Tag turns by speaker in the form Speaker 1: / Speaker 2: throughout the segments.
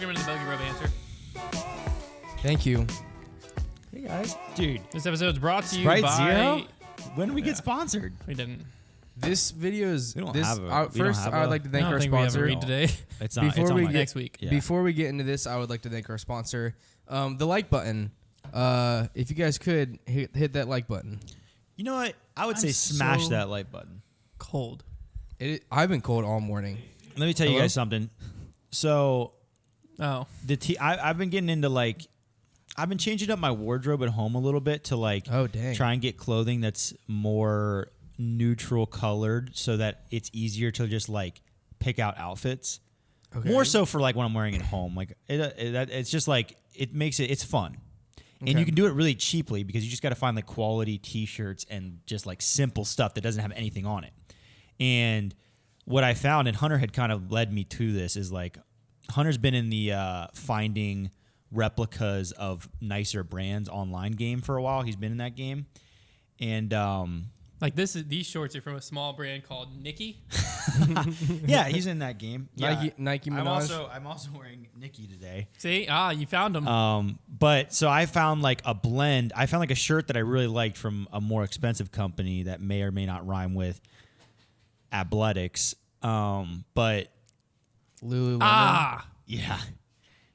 Speaker 1: Welcome to the Bogey Bro Banter.
Speaker 2: Thank you.
Speaker 3: Hey guys, dude.
Speaker 1: This episode is brought to you
Speaker 3: Sprite
Speaker 1: by...
Speaker 3: Zero? When did we get sponsored?
Speaker 1: We didn't.
Speaker 2: This video is.
Speaker 3: We don't
Speaker 2: this,
Speaker 3: have a- we don't
Speaker 2: first,
Speaker 3: have
Speaker 2: I would
Speaker 3: a-
Speaker 2: like to
Speaker 1: I
Speaker 2: thank
Speaker 1: don't
Speaker 2: our
Speaker 1: think we have a
Speaker 2: sponsor.
Speaker 1: read today.
Speaker 3: It's not.
Speaker 2: Before
Speaker 3: it's on
Speaker 2: we
Speaker 3: my-
Speaker 2: get-
Speaker 1: Next week.
Speaker 3: Yeah.
Speaker 2: Before we get into this, I would like to thank our sponsor. The like button. If you guys could hit that like button.
Speaker 3: You know what? I would
Speaker 1: I'm
Speaker 3: say smash
Speaker 1: so-
Speaker 3: that like button.
Speaker 1: Cold.
Speaker 2: I've been cold all morning.
Speaker 3: Let me tell you
Speaker 2: Hello?
Speaker 3: guys something. So
Speaker 1: Oh.
Speaker 3: I've been getting into like, I've been changing up my wardrobe at home a little bit to like
Speaker 2: Oh dang.
Speaker 3: try and get clothing that's more neutral colored so that it's easier to just like pick out outfits.
Speaker 2: Okay.
Speaker 3: More so for like when I'm wearing it at home. Like it's just like it makes it's fun. And
Speaker 2: Okay.
Speaker 3: you can do it really cheaply because you just got to find like quality t-shirts and just like simple stuff that doesn't have anything on it. And what I found, and Hunter had kind of led me to this, is like Hunter's been in the finding replicas of nicer brands online game for a while. He's been in that game. And
Speaker 1: Like these shorts are from a small brand called Nikki.
Speaker 3: yeah, he's in that game.
Speaker 2: Nike
Speaker 3: I'm
Speaker 2: Minaj.
Speaker 3: I'm also wearing Nikki today.
Speaker 1: See? You found them.
Speaker 3: But so I found like a blend. I found like a shirt that I really liked from a more expensive company that may or may not rhyme with Athletics. But
Speaker 2: Lululemon.
Speaker 3: yeah.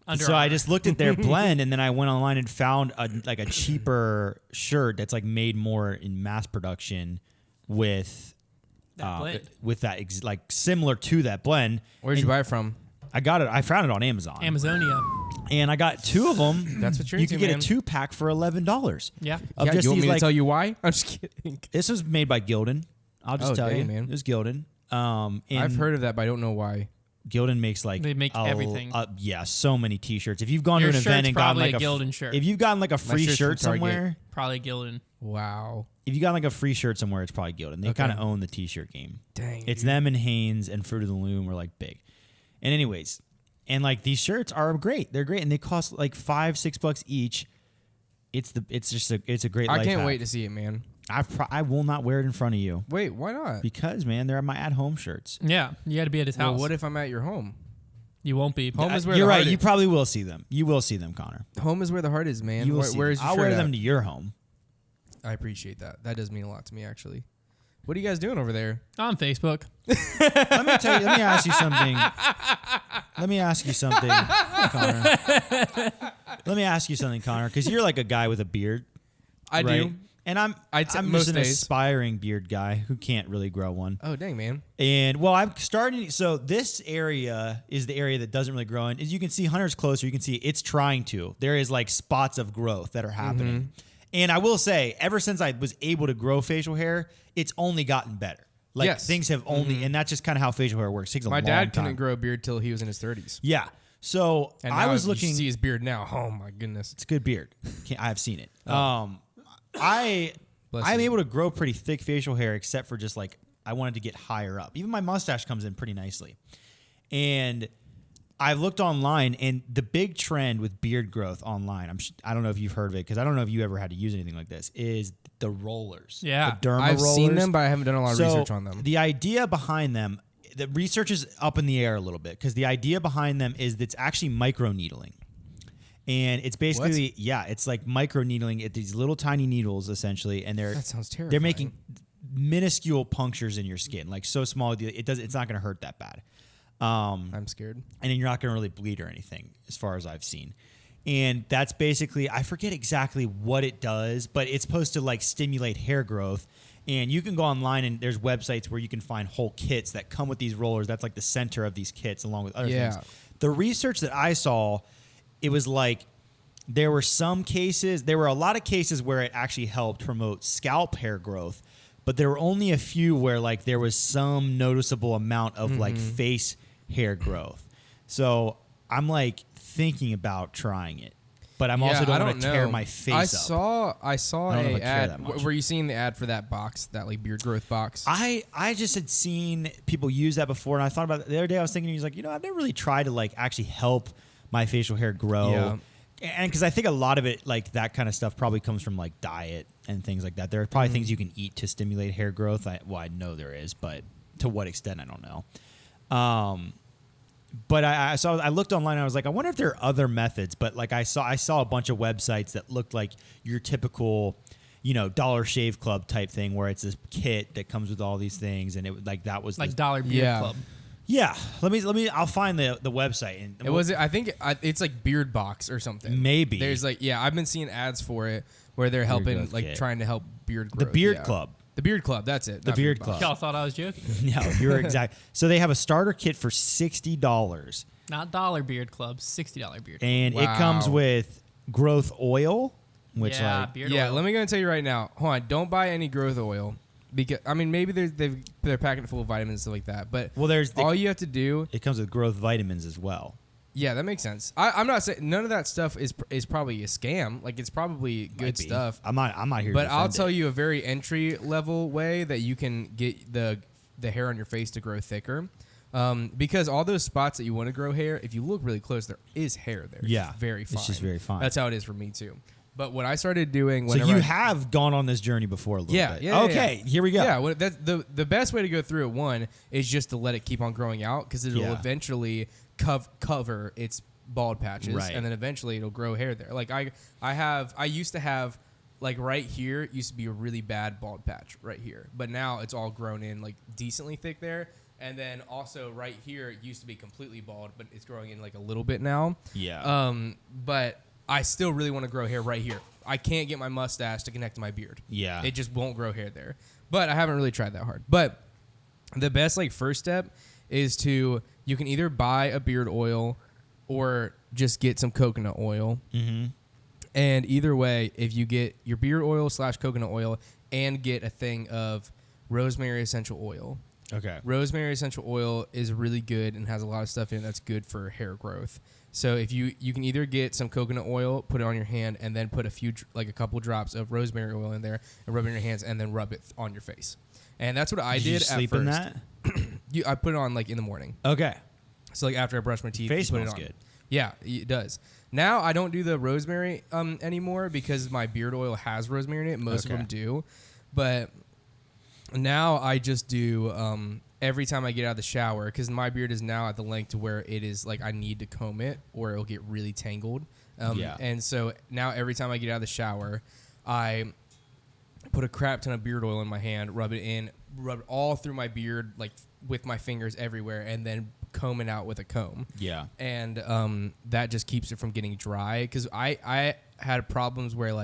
Speaker 1: Under
Speaker 3: So I
Speaker 1: Armour.
Speaker 3: just looked at their blend and then I went online and found a cheaper shirt that's like made more in mass production with
Speaker 1: That blend.
Speaker 3: with that like similar to that blend.
Speaker 2: Where'd you buy it from?
Speaker 3: I got it. I found it on Amazon.
Speaker 1: Amazonia.
Speaker 3: And I got two of them.
Speaker 2: That's what you're
Speaker 3: You
Speaker 2: into,
Speaker 3: could get
Speaker 2: man.
Speaker 3: a 2-pack for $11.
Speaker 1: Yeah.
Speaker 3: Of
Speaker 2: Yeah,
Speaker 3: just
Speaker 2: you want
Speaker 3: these,
Speaker 2: me to
Speaker 3: like-
Speaker 2: tell you why? I'm just kidding.
Speaker 3: This was made by Gildan. I'll just
Speaker 2: Oh,
Speaker 3: tell
Speaker 2: dang,
Speaker 3: you,
Speaker 2: man.
Speaker 3: it was Gildan. And
Speaker 2: I've heard of that, but I don't know why.
Speaker 3: Gildan makes like
Speaker 1: They make everything.
Speaker 3: Yeah, so many T-shirts. If you've gone
Speaker 1: Your
Speaker 3: to an
Speaker 1: shirt's
Speaker 3: event and gotten
Speaker 1: probably
Speaker 3: like
Speaker 1: a Gildan shirt.
Speaker 3: if you've gotten like a free
Speaker 2: shirt's
Speaker 3: shirt
Speaker 2: from Target.
Speaker 3: somewhere,
Speaker 1: Probably Gildan.
Speaker 2: Wow.
Speaker 3: if you got like a free shirt somewhere, it's probably Gildan. They
Speaker 2: Okay.
Speaker 3: kind of own the T-shirt game.
Speaker 2: Dang.
Speaker 3: It's
Speaker 2: dude.
Speaker 3: them and Hanes and Fruit of the Loom are like big. And anyways, and like these shirts are great. They're great and they cost like $5-6 each. It's a great.
Speaker 2: I
Speaker 3: life
Speaker 2: can't
Speaker 3: hack.
Speaker 2: wait to see it, man.
Speaker 3: I will not wear it in front of you
Speaker 2: Wait, why not?
Speaker 3: because man, they're my at-home shirts.
Speaker 1: Yeah. You got to be at his
Speaker 2: Well,
Speaker 1: house.
Speaker 2: what if I'm at your home?
Speaker 1: You won't be.
Speaker 2: Home is where
Speaker 3: You're
Speaker 2: the
Speaker 3: right.
Speaker 2: heart
Speaker 3: You
Speaker 2: is.
Speaker 3: probably will see them. You will see them, Connor.
Speaker 2: Home is where the heart is, man.
Speaker 3: You will see
Speaker 2: Where
Speaker 3: them.
Speaker 2: is your
Speaker 3: I'll
Speaker 2: shirt
Speaker 3: wear
Speaker 2: at?
Speaker 3: them to your home.
Speaker 2: I appreciate that. That does mean a lot to me, actually. What are you guys doing over there?
Speaker 1: On Facebook.
Speaker 3: Let me tell you. Let me ask you something. Let me ask you something, Connor. Let me ask you something, Connor, because you're like a guy with a beard.
Speaker 2: I
Speaker 3: right?
Speaker 2: do.
Speaker 3: And I'm
Speaker 2: most
Speaker 3: just an
Speaker 2: days.
Speaker 3: aspiring beard guy who can't really grow one.
Speaker 2: Oh, dang, man.
Speaker 3: And well, I'm starting. So this area is the area that doesn't really grow. And as you can see, Hunter's closer. You can see it's trying to. There is like spots of growth that are happening.
Speaker 2: Mm-hmm.
Speaker 3: And I will say, ever since I was able to grow facial hair, it's only gotten better. Like
Speaker 2: Yes.
Speaker 3: things have only, and that's just kind of how facial hair works. It takes a
Speaker 2: My
Speaker 3: long
Speaker 2: dad
Speaker 3: time.
Speaker 2: couldn't grow a beard till he was in his 30s.
Speaker 3: Yeah. So
Speaker 2: And
Speaker 3: I
Speaker 2: now
Speaker 3: was
Speaker 2: you
Speaker 3: looking.
Speaker 2: see his beard now. Oh, my goodness.
Speaker 3: It's a good beard. I've seen it.
Speaker 2: Bless
Speaker 3: I'm
Speaker 2: you.
Speaker 3: able to grow pretty thick facial hair, except for just like I wanted to get higher up. Even my mustache comes in pretty nicely. And I looked online, and the big trend with beard growth online, I don't know if you've heard of it, because I don't know if you ever had to use anything like this, is the rollers.
Speaker 1: Yeah.
Speaker 3: The derma
Speaker 2: I've
Speaker 3: rollers.
Speaker 2: seen them, but I haven't done a lot of
Speaker 3: So
Speaker 2: research on them.
Speaker 3: The idea behind them, the research is up in the air a little bit, because the idea behind them is that it's actually micro needling. And it's basically, it's like micro needling at these little tiny needles, essentially, and
Speaker 2: That sounds terrifying.
Speaker 3: they're making minuscule punctures in your skin, like so small it's not going to hurt that bad.
Speaker 2: I'm scared.
Speaker 3: And then you're not going to really bleed or anything, as far as I've seen. And that's basically, I forget exactly what it does, but it's supposed to like stimulate hair growth. And you can go online and there's websites where you can find whole kits that come with these rollers. That's like the center of these kits, along with other
Speaker 2: Yeah.
Speaker 3: things. The research that I saw, it was like there were a lot of cases where it actually helped promote scalp hair growth, but there were only a few where like there was some noticeable amount of like face hair growth. So I'm like thinking about trying it, but I'm also don't want to tear my face
Speaker 2: I
Speaker 3: up.
Speaker 2: saw
Speaker 3: I don't know if
Speaker 2: a
Speaker 3: I care that
Speaker 2: ad.
Speaker 3: much.
Speaker 2: Were you seeing the ad for that box, that like beard growth box?
Speaker 3: I just had seen people use that before, and I thought about it the other day. I was thinking, he's like, I've never really tried to like actually help my facial hair grow.
Speaker 2: Yeah.
Speaker 3: And because I think a lot of it, like that kind of stuff, probably comes from like diet and things like that. There are probably things you can eat to stimulate hair growth. I know there is, but to what extent, I don't know. But I looked online and I was like, I wonder if there are other methods. But like I saw a bunch of websites that looked like your typical, Dollar Shave Club type thing where it's this kit that comes with all these things, and it like that was
Speaker 1: Like Dollar Beard Club.
Speaker 3: Yeah, let me. I'll find the website. And
Speaker 2: I think it's like Beard Box or something.
Speaker 3: Maybe
Speaker 2: there's I've been seeing ads for it where they're helping trying to help beard growth.
Speaker 3: The Beard Club.
Speaker 2: The Beard Club. That's it.
Speaker 3: The Beard Club.
Speaker 1: Y'all thought I was joking.
Speaker 3: No, you're exact. So they have a starter kit for $60,
Speaker 1: Not Dollar Beard Club, $60 beard.
Speaker 3: and it comes with growth oil, which
Speaker 1: beard oil.
Speaker 2: Let me go and tell you right now. Hold on, don't buy any growth oil. Because maybe they're packing it full of vitamins and stuff like that. But all you have to do.
Speaker 3: It comes with growth vitamins as well.
Speaker 2: Yeah, that makes sense. I'm not saying none of that stuff is probably a scam. Like it's probably good stuff.
Speaker 3: I'm not here.
Speaker 2: But I'll tell you a very entry level way that you can get the hair on your face to grow thicker. Because all those spots that you want to grow hair, if you look really close, there is hair there.
Speaker 3: Yeah,
Speaker 2: it's very fine.
Speaker 3: It's just very fine.
Speaker 2: That's how it is for me too. But what I started doing,
Speaker 3: so you have gone on this journey before a little bit.
Speaker 2: Yeah.
Speaker 3: Okay, here we go.
Speaker 2: Yeah, that's the best way to go through it. One is just to let it keep on growing out because it'll eventually cover its bald patches,
Speaker 3: right.
Speaker 2: And then eventually it'll grow hair there. Like I used to have like right here it used to be a really bad bald patch right here, but now it's all grown in like decently thick there. And then also right here it used to be completely bald, but it's growing in like a little bit now.
Speaker 3: Yeah.
Speaker 2: But I still really want to grow hair right here. I can't get my mustache to connect to my beard.
Speaker 3: Yeah.
Speaker 2: It just won't grow hair there. But I haven't really tried that hard. But the best first step is you can either buy a beard oil or just get some coconut oil.
Speaker 3: Mm-hmm.
Speaker 2: And either way, if you get your beard oil / coconut oil and get a thing of rosemary essential oil.
Speaker 3: Okay.
Speaker 2: Rosemary essential oil is really good and has a lot of stuff in it that's good for hair growth. So if you can either get some coconut oil, put it on your hand, and then put a couple drops of rosemary oil in there and rub it in your hands, and then rub it on your face. And that's what I did
Speaker 3: you
Speaker 2: at
Speaker 3: sleep
Speaker 2: first.
Speaker 3: in that?
Speaker 2: I put it on in the morning.
Speaker 3: Okay.
Speaker 2: So after I brush my teeth,
Speaker 3: Face
Speaker 2: you put
Speaker 3: smells
Speaker 2: it on.
Speaker 3: good.
Speaker 2: Yeah, it does. Now I don't do the rosemary anymore because my beard oil has rosemary in it. Most of them do, but now I just do every time I get out of the shower because my beard is now at the length to where it is I need to comb it or it'll get really tangled. And so now every time I get out of the shower, I put a crap ton of beard oil in my hand, rub it all through my beard with my fingers everywhere, and then comb it out with a comb.
Speaker 3: Yeah.
Speaker 2: And that just keeps it from getting dry because I had problems where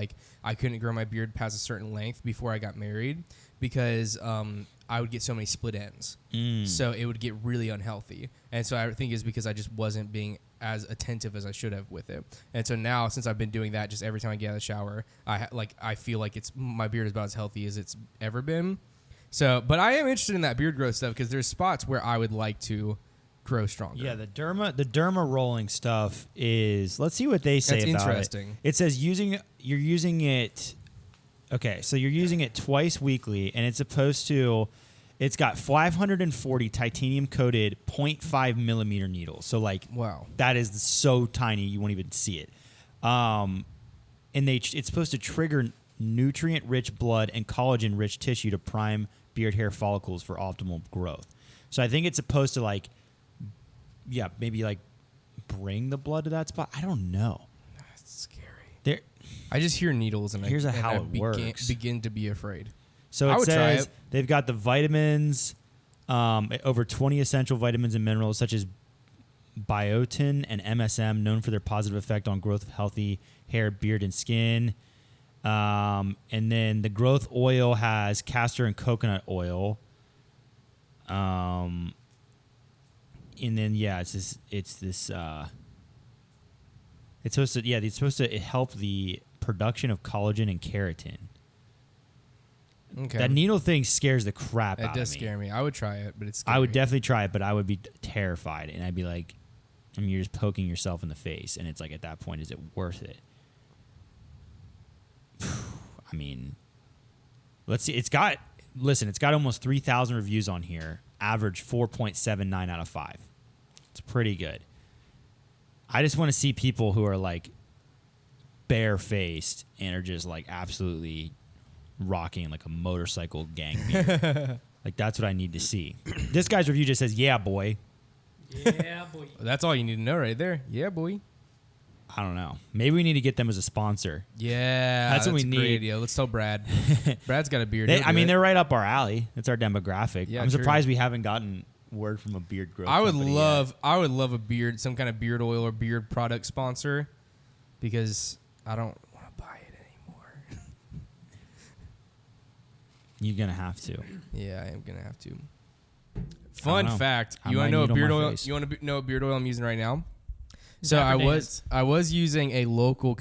Speaker 2: I couldn't grow my beard past a certain length before I got married because I would get so many split ends. So it would get really unhealthy. And so I think it's because I just wasn't being as attentive as I should have with it. And so now since I've been doing that, just every time I get out of the shower, I feel like my beard is about as healthy as it's ever been. So, but I am interested in that beard growth stuff because there's spots where I would like to grow stronger.
Speaker 3: Yeah, the derma rolling stuff is. Let's see what they say
Speaker 2: That's
Speaker 3: about
Speaker 2: interesting.
Speaker 3: it. It says you're using it. Okay, so you're using it twice weekly, and it's supposed to. It's got 540 titanium coated 0.5 millimeter needles. So
Speaker 2: wow,
Speaker 3: that is so tiny you won't even see it. And it's supposed to trigger nutrient rich blood and collagen rich tissue to prime beard hair follicles for optimal growth. So I think it's supposed to maybe bring the blood to that spot. I don't know.
Speaker 2: That's scary. I just hear needles and
Speaker 3: Here's
Speaker 2: I
Speaker 3: how it works.
Speaker 2: Begin to be afraid.
Speaker 3: So
Speaker 2: I
Speaker 3: it
Speaker 2: would try
Speaker 3: says
Speaker 2: it.
Speaker 3: They've got the vitamins, over 20 essential vitamins and minerals such as biotin and MSM, known for their positive effect on growth of healthy hair, beard, and skin. And then the growth oil has castor and coconut oil. And then it's supposed to help the production of collagen and keratin.
Speaker 2: Okay.
Speaker 3: That needle thing scares the crap out of me.
Speaker 2: It does scare me. I would try it, but it's scary.
Speaker 3: I would definitely try it, but I would be terrified, and I'd be like, you're just poking yourself in the face, and it's at that point, is it worth it? I mean, let's see. It's got almost 3,000 reviews on here. Average 4.79 out of 5. It's pretty good. I just want to see people who are barefaced and are just absolutely rocking a motorcycle gang beard. That's what I need to see. This guy's review just says, "Yeah, boy."
Speaker 1: Yeah, boy.
Speaker 2: That's all you need to know right there. Yeah, boy.
Speaker 3: I don't know. Maybe we need to get them as a sponsor.
Speaker 2: Yeah,
Speaker 3: That's what we
Speaker 2: a
Speaker 3: need.
Speaker 2: Great idea. Let's tell Brad. Brad's got a beard.
Speaker 3: They're right up our alley. It's our demographic.
Speaker 2: Yeah,
Speaker 3: I'm
Speaker 2: true.
Speaker 3: surprised we haven't gotten word from a beard growth.
Speaker 2: I would
Speaker 3: company
Speaker 2: love a beard, some kind of beard oil or beard product sponsor, because I don't want to buy it anymore.
Speaker 3: yet. You're gonna have to.
Speaker 2: Yeah, I am gonna have to. Fun fact:
Speaker 3: I
Speaker 2: you want
Speaker 3: might
Speaker 2: to know
Speaker 3: need
Speaker 2: what beard
Speaker 3: on my
Speaker 2: oil?
Speaker 3: face.
Speaker 2: You want to know what beard oil I'm using right now? So
Speaker 1: Dapper
Speaker 2: I was using a local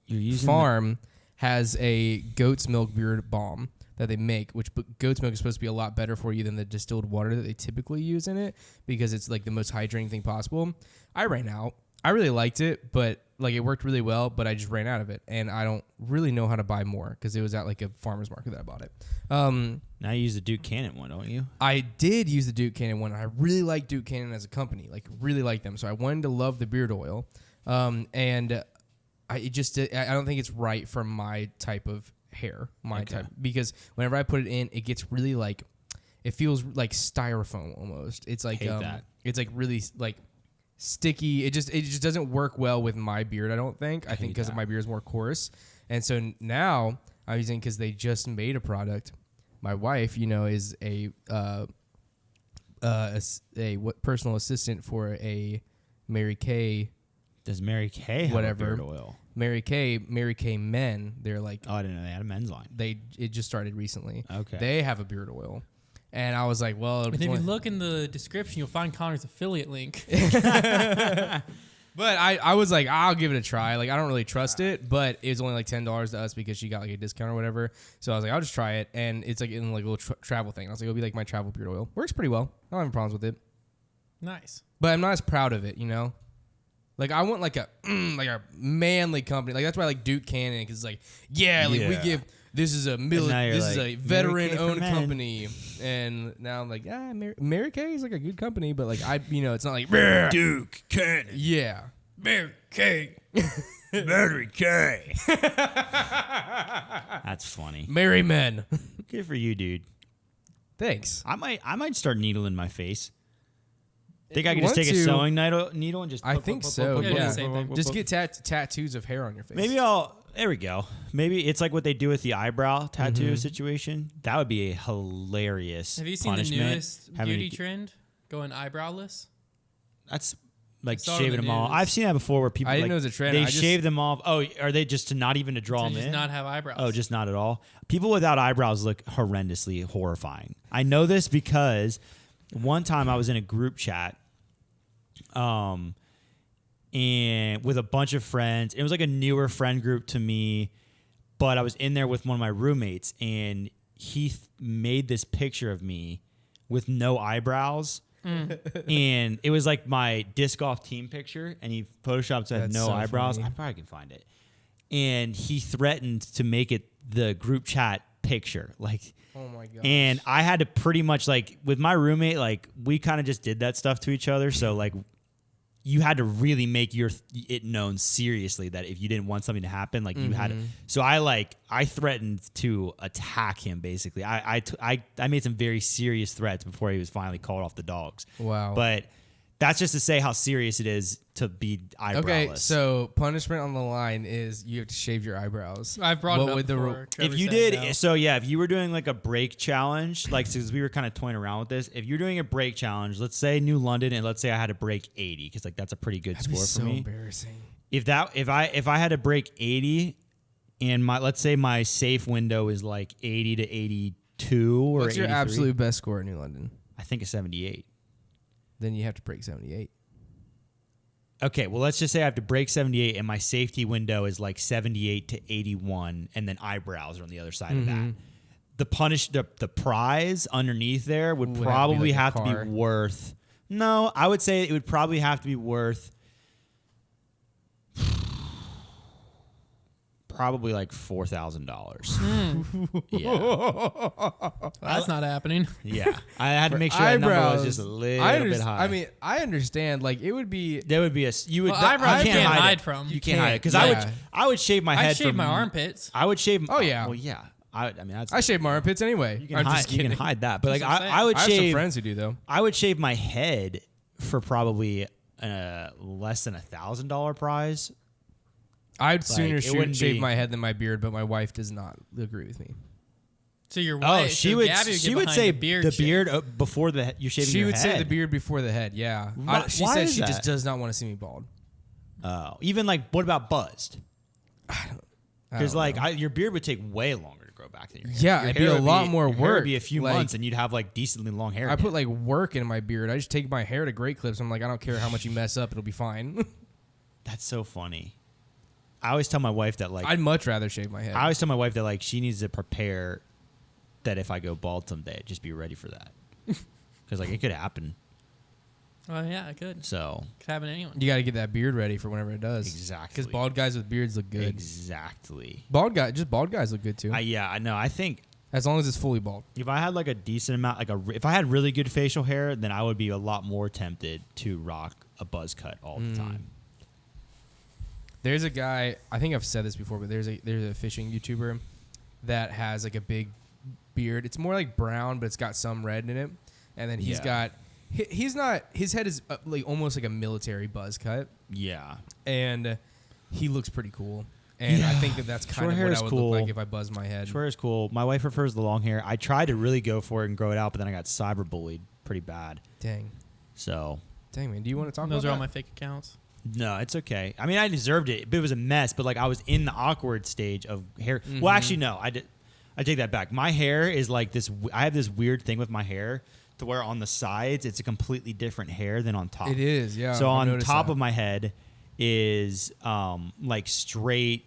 Speaker 3: You're using
Speaker 2: farm has a goat's milk beard balm that they make, which goat's milk is supposed to be a lot better for you than the distilled water that they typically use in it, because it's like the most hydrating thing possible. I ran out. I really liked it, but like it worked really well, but I just ran out of it, and I don't really know how to buy more because it was at like a farmer's market that I bought it.
Speaker 3: Now you use the Duke Cannon one, don't you?
Speaker 2: I did use the Duke Cannon one. I really like Duke Cannon as a company, like really like them. So I wanted to love the beard oil, and I don't think it's right for my type of hair, type, because whenever I put it in, it gets really like, it feels like styrofoam almost. It's like
Speaker 3: that.
Speaker 2: it's like really like sticky. It just doesn't work well with my beard, I don't think. I think because my beard is more coarse, and so now I'm using, because they just made a product. My wife, is a personal assistant for a Mary Kay.
Speaker 3: Does Mary Kay have
Speaker 2: Whatever.
Speaker 3: a beard oil?
Speaker 2: Mary Kay Men. They're like,
Speaker 3: Oh, I didn't know they had a men's line.
Speaker 2: it just started recently.
Speaker 3: Okay.
Speaker 2: They have a beard oil, and I was like, well,
Speaker 1: And if you look in the description, you'll find Konner's affiliate link.
Speaker 2: But I was like, I'll give it a try. Like, I don't really trust it, but it was only like $10 to us because she got like a discount or whatever. So I was like, I'll just try it, and it's like in like a little travel thing. I was like, it'll be like my travel beard oil. Works pretty well. I don't have any problems with it,
Speaker 1: Nice.
Speaker 2: but I'm not as proud of it. Like, I want like a manly company. Like, that's why I like Duke Cannon, because it's like, we give. This is a
Speaker 3: like,
Speaker 2: veteran-owned
Speaker 3: Mary Kay for men.
Speaker 2: company, and now I'm like, Mary Kay is like a good company, but like it's not like
Speaker 3: Duke Cannon.
Speaker 2: yeah, Mary Kay,
Speaker 3: Mary Kay. That's funny.
Speaker 2: Marry men.
Speaker 3: Good for you, dude.
Speaker 2: Thanks.
Speaker 3: I might start needling my face. Think I
Speaker 2: you
Speaker 3: can just
Speaker 2: want
Speaker 3: take a
Speaker 2: to-
Speaker 3: sewing needle and just.
Speaker 2: I think so.
Speaker 1: Yeah,
Speaker 2: Yeah,
Speaker 1: same thing.
Speaker 2: just get tattoos of hair on your face.
Speaker 3: Maybe there we go. Maybe it's like what they do with the eyebrow tattoo situation. That would be a hilarious.
Speaker 1: Have you seen the
Speaker 3: punishment.
Speaker 1: newest
Speaker 3: Having
Speaker 1: beauty
Speaker 3: to-
Speaker 1: trend? Going eyebrowless?
Speaker 3: That's like
Speaker 1: saw it on
Speaker 3: shaving
Speaker 1: the
Speaker 3: them all.
Speaker 1: news.
Speaker 3: I've seen that before where people
Speaker 2: I didn't
Speaker 3: like,
Speaker 2: know it was a trend.
Speaker 3: They
Speaker 2: I just-
Speaker 3: shave them off. Oh, are they just to not even to draw
Speaker 1: To
Speaker 3: them
Speaker 1: just
Speaker 3: in?
Speaker 1: not have eyebrows.
Speaker 3: Oh, just not at all. People without eyebrows look horrendously horrifying. I know this because one time I was in a group chat, and with a bunch of friends. It was like a newer friend group to me, but I was in there with one of my roommates, and he made this picture of me with no eyebrows. And it was like my disc golf team picture, and he photoshopped so I had
Speaker 2: That's
Speaker 3: no
Speaker 2: so
Speaker 3: eyebrows.
Speaker 2: funny.
Speaker 3: I probably can find it. And he threatened to make it the group chat picture. Like,
Speaker 2: Oh my god.
Speaker 3: and I had to pretty much like with my roommate, like we kind of just did that stuff to each other. So like you had to really make it known seriously that if you didn't want something to happen, like you had to. So I threatened to attack him basically. I made some very serious threats before he was finally called off the dogs.
Speaker 2: Wow.
Speaker 3: But that's just to say how serious it is to be eyebrowless.
Speaker 2: Okay, so punishment on the line is you have to shave your eyebrows.
Speaker 1: I've brought
Speaker 2: What
Speaker 1: it up
Speaker 2: would the
Speaker 1: before.
Speaker 2: ru-
Speaker 1: Trevor
Speaker 3: if you
Speaker 1: said
Speaker 3: did,
Speaker 1: no.
Speaker 3: so yeah, if you were doing like a break challenge, like since we were kind of toying around with this, if you're doing a break challenge, let's say New London, and let's say I had to break 80, because like that's a pretty good
Speaker 2: That'd be
Speaker 3: score
Speaker 2: so
Speaker 3: for me.
Speaker 2: embarrassing.
Speaker 3: If I had to break 80, and let's say my safe window is like 80 to 82 or
Speaker 2: What's your
Speaker 3: 83,
Speaker 2: absolute best score in New London?
Speaker 3: I think a 78.
Speaker 2: Then you have to break 78.
Speaker 3: Okay, well, let's just say I have to break 78, and my safety window is like 78 to 81, and then eyebrows are on the other side of that. The prize underneath there would
Speaker 2: Would have to be
Speaker 3: probably
Speaker 2: like a
Speaker 3: have to
Speaker 2: car.
Speaker 3: be worth. No, I would say it would probably have to be worth probably like $4,000. Yeah,
Speaker 1: That's not happening.
Speaker 3: yeah. I had to make sure that number was just a little bit high.
Speaker 2: I mean, I understand. Like, it would be.
Speaker 3: there would be you would
Speaker 1: Well,
Speaker 3: that-
Speaker 1: eyebrows
Speaker 3: you
Speaker 1: you can't hide
Speaker 3: it.
Speaker 1: from.
Speaker 3: You can't hide it because
Speaker 2: Yeah.
Speaker 3: I would shave my head.
Speaker 1: I shave
Speaker 3: from,
Speaker 1: my armpits.
Speaker 3: I would shave.
Speaker 2: Oh, yeah.
Speaker 3: Well, yeah. I mean, that's
Speaker 2: I shave my armpits anyway.
Speaker 3: you can
Speaker 2: I'm
Speaker 3: hide.
Speaker 2: just
Speaker 3: You
Speaker 2: kidding.
Speaker 3: can hide that, but like
Speaker 1: That's what I'm saying.
Speaker 3: I would
Speaker 2: I have some
Speaker 3: shave.
Speaker 2: friends who do though.
Speaker 3: I would shave my head for probably less than $1,000 prize.
Speaker 2: I'd sooner
Speaker 3: it wouldn't
Speaker 2: shave
Speaker 3: be-
Speaker 2: my head than my beard, but my wife does not agree with me.
Speaker 1: So your wife,
Speaker 3: She
Speaker 1: so
Speaker 3: would.
Speaker 1: Gabby
Speaker 3: She
Speaker 1: get
Speaker 3: would
Speaker 1: behind
Speaker 3: say
Speaker 1: the beard.
Speaker 3: the
Speaker 1: shave.
Speaker 3: beard before you're shaving
Speaker 2: She
Speaker 3: your
Speaker 2: would say
Speaker 3: head.
Speaker 2: the beard before the head. Yeah, she
Speaker 3: Why
Speaker 2: says
Speaker 3: is
Speaker 2: she just
Speaker 3: that?
Speaker 2: does not want to see me bald.
Speaker 3: Oh, even like what about buzzed?
Speaker 2: I
Speaker 3: Because
Speaker 2: don't
Speaker 3: like
Speaker 2: know.
Speaker 3: your beard would take way longer to grow back than your hair.
Speaker 2: Yeah,
Speaker 3: Your
Speaker 2: it'd be
Speaker 3: hair
Speaker 2: a
Speaker 3: would
Speaker 2: lot more
Speaker 3: your hair would
Speaker 2: work.
Speaker 3: be a few
Speaker 2: Like,
Speaker 3: months, and you'd have like decently long hair.
Speaker 2: I
Speaker 3: again.
Speaker 2: put like work into my beard. I just take my hair to Great Clips. I'm like, I don't care how much you mess up, it'll be fine.
Speaker 3: That's so funny. I always tell my wife that like
Speaker 2: I'd much rather shave my head.
Speaker 3: I always tell my wife that like she needs to prepare that if I go bald someday, just be ready for that. Because like it could happen.
Speaker 1: Oh yeah, I could.
Speaker 3: So
Speaker 1: Could happen to anyone.
Speaker 2: You got to get that beard ready for whenever it does.
Speaker 3: Exactly.
Speaker 2: Because bald guys with beards look good.
Speaker 3: Exactly.
Speaker 2: Bald guys look good too.
Speaker 3: I know. I think
Speaker 2: As long as it's fully bald.
Speaker 3: if I had like a decent amount, if I had really good facial hair, then I would be a lot more tempted to rock a buzz cut all the time.
Speaker 2: There's a guy, I think I've said this before, but there's a fishing YouTuber that has like a big beard. It's more like brown, but it's got some red in it. And then his head is like almost like a military buzz cut.
Speaker 3: Yeah.
Speaker 2: And he looks pretty cool. And I think that's kind
Speaker 3: Short
Speaker 2: of
Speaker 3: hair
Speaker 2: what
Speaker 3: is
Speaker 2: I would
Speaker 3: cool.
Speaker 2: look like if I buzzed my head.
Speaker 3: Short hair is cool. My wife prefers the long hair. I tried to really go for it and grow it out, but then I got cyberbullied pretty bad.
Speaker 2: Dang, man. Do you want to talk
Speaker 1: Those
Speaker 2: about
Speaker 1: are all
Speaker 2: that?
Speaker 1: my fake accounts.
Speaker 3: No, it's okay. I mean, I deserved it, but it was a mess. But like, I was in the awkward stage of hair. Well, actually, no, I take that back. My hair is like this. I have this weird thing with my hair to where on the sides it's a completely different hair than on top.
Speaker 2: It is, yeah.
Speaker 3: So
Speaker 2: I've
Speaker 3: on
Speaker 2: noticed
Speaker 3: top
Speaker 2: that.
Speaker 3: of my head is like straight,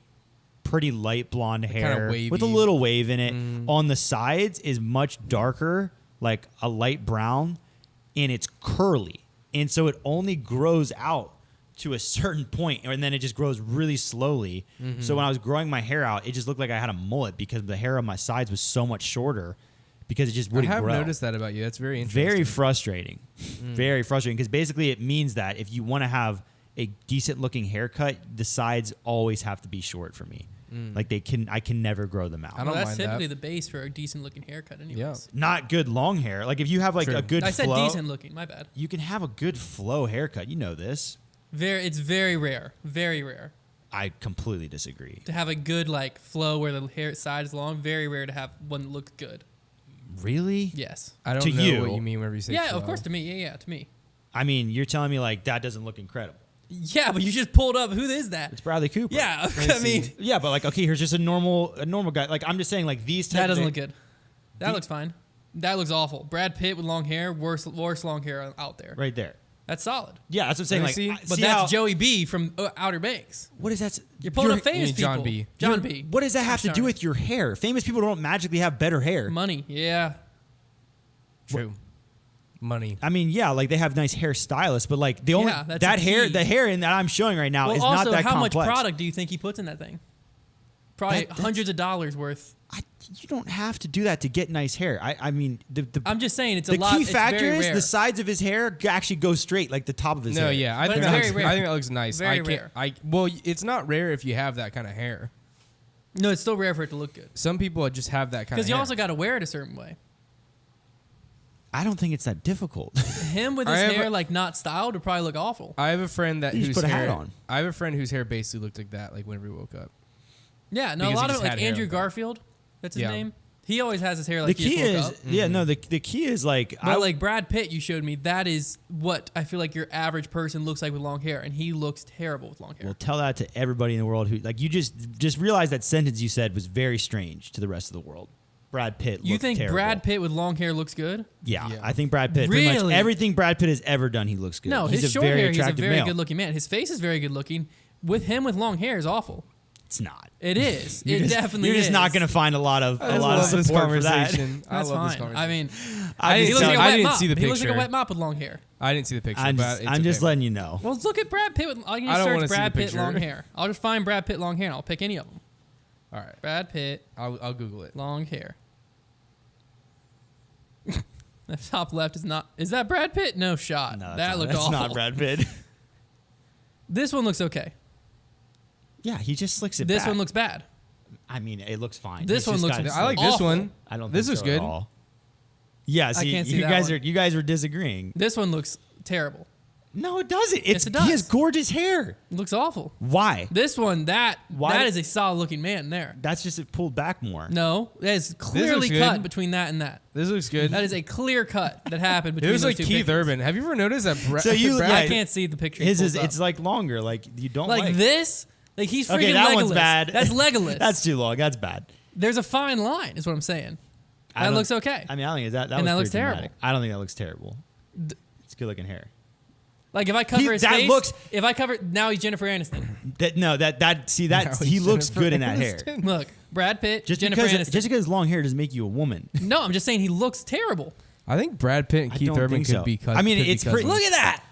Speaker 3: pretty light blonde hair
Speaker 2: wavy.
Speaker 3: with a little wave in it. On the sides is much darker, like a light brown, and it's curly. And so it only grows out to a certain point, and then it just grows really slowly. So when I was growing my hair out, it just looked like I had a mullet because the hair on my sides was so much shorter because it just
Speaker 2: I
Speaker 3: wouldn't
Speaker 2: have
Speaker 3: grow.
Speaker 2: noticed that about you. That's very interesting.
Speaker 3: Very frustrating. Very frustrating because basically it means that if you want to have a decent looking haircut, the sides always have to be short for me. Like I can never grow them out.
Speaker 2: I don't
Speaker 1: Well, that's
Speaker 2: mind that.
Speaker 1: typically the base for a decent looking haircut, anyways.
Speaker 2: Yeah.
Speaker 3: Not good long hair. Like if you have like
Speaker 2: True.
Speaker 3: a good
Speaker 1: I said
Speaker 3: flow,
Speaker 1: decent looking. My bad.
Speaker 3: you can have a good flow haircut. You know this.
Speaker 1: It's very rare. Very rare
Speaker 3: I completely disagree.
Speaker 1: to have a good like flow where the hair side is long. Very rare to have one that looks good.
Speaker 3: Really?
Speaker 1: Yes.
Speaker 2: I don't
Speaker 3: To
Speaker 2: know
Speaker 3: you.
Speaker 2: what you mean whenever you say
Speaker 1: Yeah,
Speaker 2: flow.
Speaker 1: of course to me. Yeah, to me.
Speaker 3: I mean, you're telling me like that doesn't look incredible.
Speaker 1: Yeah, but you just pulled up. Who is that?
Speaker 3: It's Bradley Cooper.
Speaker 1: Yeah, I mean
Speaker 3: Yeah, but like okay, here's just a normal guy. Like I'm just saying like these types
Speaker 1: that doesn't
Speaker 3: of
Speaker 1: look good. That looks fine. That looks awful. Brad Pitt with long hair, worst long hair out there.
Speaker 3: right there.
Speaker 1: That's solid.
Speaker 3: Yeah, that's what I'm saying.
Speaker 2: Let
Speaker 3: Like,
Speaker 2: me see.
Speaker 1: But
Speaker 3: see
Speaker 1: that's
Speaker 3: how-
Speaker 1: Joey B from Outer Banks.
Speaker 3: What is that?
Speaker 1: You're pulling up famous
Speaker 2: mean John
Speaker 1: people.
Speaker 2: B.
Speaker 1: John B.
Speaker 3: What does that have
Speaker 1: Gosh
Speaker 3: to do
Speaker 1: darn
Speaker 3: with your hair? Famous people don't magically have better hair.
Speaker 1: money? Yeah.
Speaker 2: True. Money.
Speaker 3: I mean, yeah, like they have nice hairstylists, but like the only
Speaker 1: Yeah, that's
Speaker 3: that
Speaker 1: the
Speaker 3: hair,
Speaker 1: key.
Speaker 3: the hair in that I'm showing right now
Speaker 1: Well,
Speaker 3: is
Speaker 1: also,
Speaker 3: not that
Speaker 1: how
Speaker 3: complex.
Speaker 1: much product do you think he puts in that thing? Probably
Speaker 3: That's-
Speaker 1: hundreds of dollars worth.
Speaker 3: You don't have to do that to get nice hair. I mean, the
Speaker 1: I'm just saying it's
Speaker 3: the
Speaker 1: a lot.
Speaker 3: key
Speaker 1: It's
Speaker 3: factor
Speaker 1: very
Speaker 3: is
Speaker 1: rare.
Speaker 3: the sides of his hair actually go straight, like the top of his
Speaker 2: No,
Speaker 3: hair.
Speaker 2: yeah. I
Speaker 1: But
Speaker 2: think,
Speaker 1: it's
Speaker 2: that
Speaker 1: very
Speaker 2: looks,
Speaker 1: rare.
Speaker 2: I think that looks nice.
Speaker 1: Very
Speaker 2: I can't,
Speaker 1: rare.
Speaker 2: Well, it's not rare if you have that kind of hair.
Speaker 1: No, it's still rare for it to look good.
Speaker 2: Some people just have that kind of
Speaker 1: Because
Speaker 2: hair.
Speaker 1: you also got to wear it a certain way.
Speaker 3: I don't think it's that difficult.
Speaker 1: Him with
Speaker 2: I
Speaker 1: his
Speaker 2: have
Speaker 1: hair
Speaker 2: a-
Speaker 1: like not styled would probably look awful.
Speaker 2: I have a friend that
Speaker 3: You just
Speaker 2: whose
Speaker 3: put a hat
Speaker 2: hair.
Speaker 3: on.
Speaker 2: I have a friend whose hair basically looked like that, like whenever he woke up.
Speaker 1: Yeah, no, a
Speaker 2: Because
Speaker 1: lot
Speaker 2: he
Speaker 1: of
Speaker 2: just
Speaker 1: it,
Speaker 2: had
Speaker 1: like
Speaker 2: hair
Speaker 1: Andrew
Speaker 2: on top.
Speaker 1: Garfield. That's his
Speaker 2: Yeah.
Speaker 1: name. He always has his hair
Speaker 3: the
Speaker 1: like he
Speaker 3: key
Speaker 1: just woke
Speaker 3: is,
Speaker 1: up.
Speaker 3: yeah, no, the key is like
Speaker 1: But like Brad Pitt, you showed me, that is what I feel like your average person looks like with long hair, and he looks terrible with long hair.
Speaker 3: will tell that to everybody in the world who like you just realize that sentence you said was very strange to the rest of the world. Brad Pitt.
Speaker 1: You
Speaker 3: looked
Speaker 1: think
Speaker 3: terrible.
Speaker 1: Brad Pitt with long hair looks good?
Speaker 3: Yeah,
Speaker 2: Yeah.
Speaker 3: I think Brad Pitt. Pretty much
Speaker 1: Really?
Speaker 3: everything Brad Pitt has ever done, he looks good.
Speaker 1: No,
Speaker 3: he's
Speaker 1: his
Speaker 3: a
Speaker 1: short
Speaker 3: very
Speaker 1: hair, he's a
Speaker 3: attractive
Speaker 1: very
Speaker 3: male.
Speaker 1: good looking man. His face is very good looking. With him with long hair is awful.
Speaker 3: It's not.
Speaker 1: It is.
Speaker 3: You're
Speaker 1: It
Speaker 3: just,
Speaker 1: definitely
Speaker 3: You're
Speaker 1: is.
Speaker 3: just not going to find a lot of
Speaker 2: this
Speaker 3: support for that.
Speaker 2: conversation. I
Speaker 1: That's
Speaker 2: love this
Speaker 1: fine.
Speaker 2: conversation.
Speaker 1: I mean,
Speaker 3: I
Speaker 1: he
Speaker 3: just
Speaker 1: looks like a
Speaker 3: tell-
Speaker 1: wet
Speaker 2: I didn't
Speaker 1: mop.
Speaker 2: see the
Speaker 1: He looks like a
Speaker 2: picture.
Speaker 1: wet mop with long hair.
Speaker 2: I didn't see the picture,
Speaker 3: I'm
Speaker 2: but
Speaker 3: just,
Speaker 2: it's
Speaker 3: I'm just
Speaker 2: okay.
Speaker 3: letting you know.
Speaker 1: Well, look at Brad Pitt. I can
Speaker 2: I don't wanna
Speaker 1: search
Speaker 2: see
Speaker 1: Brad
Speaker 2: the
Speaker 1: Pitt
Speaker 2: picture.
Speaker 1: long hair. I'll just find Brad Pitt long hair, and I'll pick any of them.
Speaker 2: All right,
Speaker 1: Brad Pitt
Speaker 2: I'll Google it.
Speaker 1: long hair. The top left is not. Is that Brad Pitt? No shot.
Speaker 3: No,
Speaker 1: that looked
Speaker 3: that's
Speaker 1: awful.
Speaker 3: not Brad Pitt.
Speaker 1: This one looks okay.
Speaker 3: Yeah, he just slicks it
Speaker 1: This
Speaker 3: back.
Speaker 1: one looks bad.
Speaker 3: I mean, it looks fine.
Speaker 1: This
Speaker 3: He's
Speaker 1: one
Speaker 3: just
Speaker 1: looks
Speaker 3: got it
Speaker 2: I like
Speaker 3: slicked.
Speaker 2: this
Speaker 1: awful.
Speaker 2: one.
Speaker 3: I don't
Speaker 2: This
Speaker 3: think
Speaker 2: looks
Speaker 3: so at
Speaker 2: good.
Speaker 3: all. Yeah, see,
Speaker 1: can't see
Speaker 3: you
Speaker 1: that
Speaker 3: guys
Speaker 1: one.
Speaker 3: you guys were disagreeing.
Speaker 1: This one looks terrible.
Speaker 3: No, it doesn't.
Speaker 1: Yes, it does.
Speaker 3: He has gorgeous hair.
Speaker 1: It looks awful.
Speaker 3: Why?
Speaker 1: This one, that
Speaker 3: Why?
Speaker 1: is a solid looking man there.
Speaker 3: That's just it pulled back more.
Speaker 1: No, that is clearly
Speaker 2: looks
Speaker 1: cut
Speaker 2: good.
Speaker 1: between that and that.
Speaker 2: This looks good.
Speaker 1: That is a clear cut that happened
Speaker 2: It
Speaker 1: between
Speaker 2: was
Speaker 1: those
Speaker 2: like
Speaker 1: two
Speaker 2: Keith
Speaker 1: pictures.
Speaker 2: Urban. Have you ever noticed that?
Speaker 3: So you-
Speaker 2: Brad,
Speaker 3: yeah,
Speaker 1: I can't see the picture.
Speaker 3: His
Speaker 1: he
Speaker 3: is
Speaker 1: pulls
Speaker 3: it's
Speaker 1: up.
Speaker 3: like longer. Like you don't
Speaker 1: like this. Like he's freaking
Speaker 3: Okay, that
Speaker 1: Legolas.
Speaker 3: one's bad.
Speaker 1: That's Legolas.
Speaker 3: That's too long. That's bad.
Speaker 1: There's a fine line, is what I'm saying.
Speaker 3: I
Speaker 1: That
Speaker 3: don't-
Speaker 1: looks okay.
Speaker 3: I mean, I don't think that
Speaker 1: And that
Speaker 3: was
Speaker 1: looks
Speaker 3: pretty
Speaker 1: terrible.
Speaker 3: dramatic. I don't think that looks terrible. It's good looking hair.
Speaker 1: Like if I cover his
Speaker 3: that
Speaker 1: face,
Speaker 3: looks-
Speaker 1: if I cover now he's Jennifer Aniston.
Speaker 2: Now
Speaker 3: He
Speaker 2: he's
Speaker 3: looks
Speaker 2: Jennifer
Speaker 3: good in that hair.
Speaker 2: Aniston.
Speaker 1: Look, Brad Pitt,
Speaker 3: Just
Speaker 1: Jennifer
Speaker 3: because
Speaker 1: Aniston.
Speaker 3: long hair doesn't make you a woman.
Speaker 1: No, I'm just saying he looks terrible.
Speaker 2: I think Brad Pitt and
Speaker 3: I
Speaker 2: Keith
Speaker 3: don't
Speaker 2: Urban
Speaker 3: think
Speaker 2: could
Speaker 3: so.
Speaker 2: be cut.
Speaker 3: I mean,
Speaker 2: could be
Speaker 3: it's pretty-
Speaker 2: cousins.
Speaker 1: Look at that.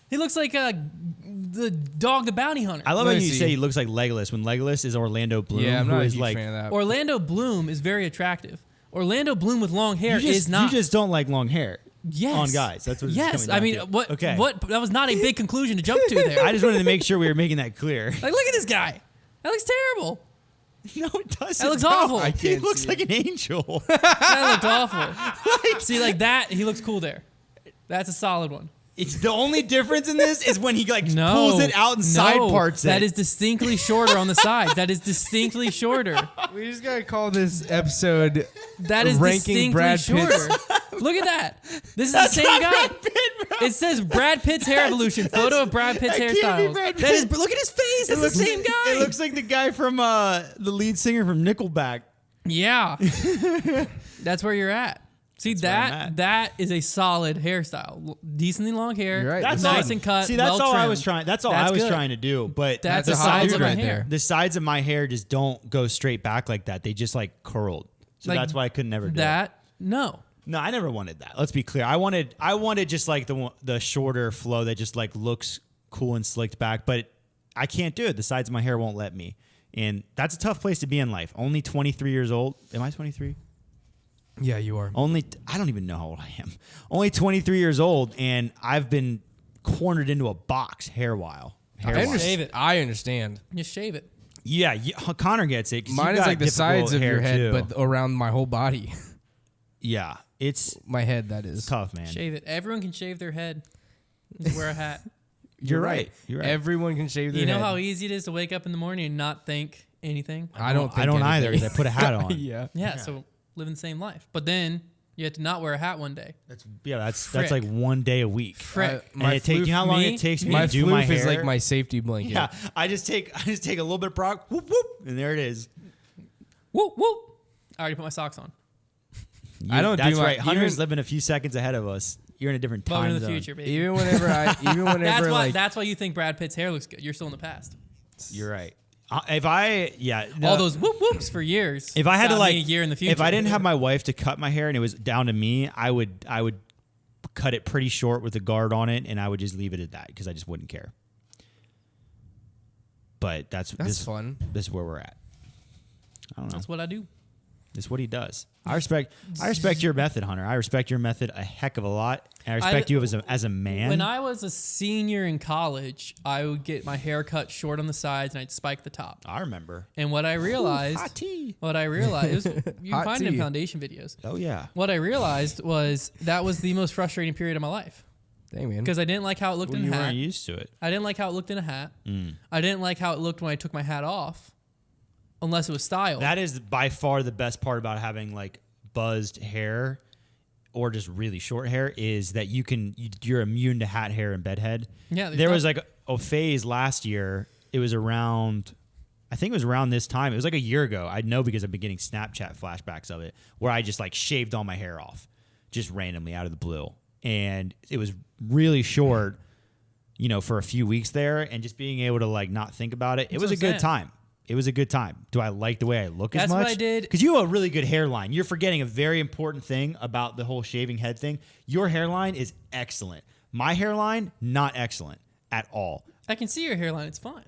Speaker 1: He looks like the dog, the bounty hunter.
Speaker 3: I love
Speaker 2: Let
Speaker 3: how
Speaker 2: me
Speaker 3: you
Speaker 2: see.
Speaker 3: say he looks like Legolas when Legolas is Orlando Bloom,
Speaker 2: Yeah, I'm
Speaker 3: who
Speaker 2: not a
Speaker 3: is
Speaker 2: huge
Speaker 3: like.
Speaker 2: fan of that.
Speaker 1: Orlando Bloom is very attractive. Orlando Bloom with long hair
Speaker 3: You just,
Speaker 1: is not.
Speaker 3: You just don't like long hair.
Speaker 1: Yes.
Speaker 3: On guys. That's what it's
Speaker 1: Yes.
Speaker 3: coming
Speaker 1: I
Speaker 3: down
Speaker 1: mean,
Speaker 3: to.
Speaker 1: what?
Speaker 3: Okay.
Speaker 1: What? That was not a big conclusion to jump to there.
Speaker 3: I just wanted to make sure we were making that clear.
Speaker 1: Like, look at this guy. That looks terrible.
Speaker 3: No, it doesn't.
Speaker 1: That looks
Speaker 3: No.
Speaker 1: awful. I
Speaker 3: He
Speaker 2: can't
Speaker 3: looks
Speaker 2: see
Speaker 3: like an angel.
Speaker 1: That looked awful. See, like that, he looks cool there. That's a solid one.
Speaker 3: It's the only difference in this is when he like
Speaker 1: No,
Speaker 3: pulls it out and side
Speaker 1: no,
Speaker 3: parts it.
Speaker 1: That is distinctly shorter on the sides. That is distinctly shorter.
Speaker 2: We just gotta call this episode
Speaker 1: That is
Speaker 2: ranking
Speaker 1: distinctly
Speaker 2: Brad
Speaker 1: shorter.
Speaker 2: Pitt's.
Speaker 1: Look at that. This is
Speaker 3: That's
Speaker 1: the same
Speaker 3: not
Speaker 1: guy.
Speaker 3: Brad Pitt, bro.
Speaker 1: It says Brad Pitt's hair evolution. Photo of Brad Pitt's
Speaker 3: that can't be
Speaker 1: hairstyles.
Speaker 3: Brad
Speaker 1: That is.
Speaker 3: Pitt.
Speaker 1: Look at his face. That's the same guy.
Speaker 3: It looks like the guy from the lead singer from Nickelback.
Speaker 1: Yeah. That's where you're at. See
Speaker 3: where I'm at.
Speaker 1: that is a solid hairstyle. Decently long hair.
Speaker 2: You're right.
Speaker 3: That's
Speaker 1: nice
Speaker 3: all-
Speaker 1: and cut.
Speaker 3: See, that's
Speaker 1: well
Speaker 3: all I
Speaker 1: trimmed.
Speaker 3: was trying. That's all
Speaker 1: That's
Speaker 3: I was
Speaker 1: good.
Speaker 3: trying to do. But
Speaker 1: That's
Speaker 2: a
Speaker 1: the
Speaker 2: hot
Speaker 1: sides
Speaker 2: dude
Speaker 1: of my
Speaker 2: right
Speaker 1: hair.
Speaker 2: there.
Speaker 3: the sides of my hair just don't go straight back like that. They just like curled. So
Speaker 1: Like
Speaker 3: that's why I could never do it.
Speaker 1: That no.
Speaker 3: No, I never wanted that. Let's be clear. I wanted just like the shorter flow that just like looks cool and slicked back, but I can't do it. The sides of my hair won't let me. And that's a tough place to be in life. Only 23 years old. Am I 23?
Speaker 2: Yeah, you are.
Speaker 3: I don't even know how old I am. Only 23 years old, and I've been cornered into a box hair-wise.
Speaker 1: Shave it.
Speaker 2: I understand.
Speaker 1: Just shave it.
Speaker 3: Yeah, Connor gets it. 'Cause
Speaker 2: Mine
Speaker 3: you've
Speaker 2: is
Speaker 3: got
Speaker 2: like the
Speaker 3: difficult
Speaker 2: sides of your
Speaker 3: hair,
Speaker 2: head,
Speaker 3: too.
Speaker 2: but around my whole body.
Speaker 3: yeah, it's
Speaker 2: My head, that is.
Speaker 3: tough, man.
Speaker 1: Shave it. Everyone can shave their head. Just wear a hat.
Speaker 3: You're right. You're right.
Speaker 2: Everyone can shave their
Speaker 1: You know
Speaker 2: head.
Speaker 1: how easy it is to wake up in the morning and not think anything?
Speaker 2: I don't.
Speaker 3: I don't
Speaker 2: think
Speaker 3: either.
Speaker 2: anything.
Speaker 3: 'Cause I put a hat on.
Speaker 2: Yeah.
Speaker 1: Yeah, so living the same life. But then you have to not wear a hat one day.
Speaker 3: That's
Speaker 1: Frick.
Speaker 3: like one day a week.
Speaker 1: Frick.
Speaker 3: And it takes you know how long
Speaker 1: me-
Speaker 3: it takes me
Speaker 2: My
Speaker 3: to do my
Speaker 2: floof
Speaker 3: hair.
Speaker 2: is like my safety blanket.
Speaker 3: Yeah, I just take a little bit of product, whoop whoop, and there it is.
Speaker 1: Whoop, whoop. I already put my socks on.
Speaker 2: I don't do
Speaker 3: That's
Speaker 2: my-
Speaker 3: right. Hunter's
Speaker 2: even-
Speaker 3: living a few seconds ahead of us. You're in a different
Speaker 1: Welcome
Speaker 3: time
Speaker 1: to the
Speaker 3: zone.
Speaker 1: future, baby.
Speaker 2: Even whenever
Speaker 1: That's why you think Brad Pitt's hair looks good. You're still in the past.
Speaker 3: You're right.
Speaker 1: All those whoop whoops for years.
Speaker 3: If I had to
Speaker 1: got
Speaker 3: like
Speaker 1: me a year in the future.
Speaker 3: if I didn't have my wife to cut my hair and it was down to me, I would cut it pretty short with a guard on it, and I would just leave it at that because I just wouldn't care. But
Speaker 2: that's
Speaker 3: this,
Speaker 2: fun.
Speaker 3: This is where we're at. I don't know.
Speaker 1: That's what I do.
Speaker 3: This is what he does. I respect your method, Hunter. I respect your method a heck of a lot. And I respect you as a man.
Speaker 1: When I was a senior in college, I would get my hair cut short on the sides and I'd spike the top.
Speaker 3: I remember.
Speaker 1: And what I realized,
Speaker 3: Hot tea.
Speaker 1: you can
Speaker 2: Hot
Speaker 1: find it in
Speaker 2: tea.
Speaker 1: foundation videos.
Speaker 3: Oh yeah.
Speaker 1: What I realized was that was the most frustrating period of my life
Speaker 2: Dang, man.
Speaker 1: because I didn't like how it looked
Speaker 3: Well,
Speaker 1: in
Speaker 3: you
Speaker 1: a hat.
Speaker 3: weren't used to it.
Speaker 1: I didn't like how it looked in a hat. I didn't like how it looked when I took my hat off, unless it was styled.
Speaker 3: That is by far the best part about having like buzzed hair or just really short hair is that you're immune to hat hair and bed head.
Speaker 1: Yeah,
Speaker 3: There was like a phase last year. It was around, I think it was around this time. It was like a year ago. I know because I've been getting Snapchat flashbacks of it where I just like shaved all my hair off just randomly out of the blue. And it was really short, for a few weeks there, and just being able to like not think about it. It was a good time. It was a good time. Do I like the way I look as
Speaker 1: That's
Speaker 3: much?
Speaker 1: what I did.
Speaker 3: Because you have a really good hairline. You're forgetting a very important thing about the whole shaving head thing. Your hairline is excellent. My hairline, not excellent at all.
Speaker 1: I can see your hairline. It's fine.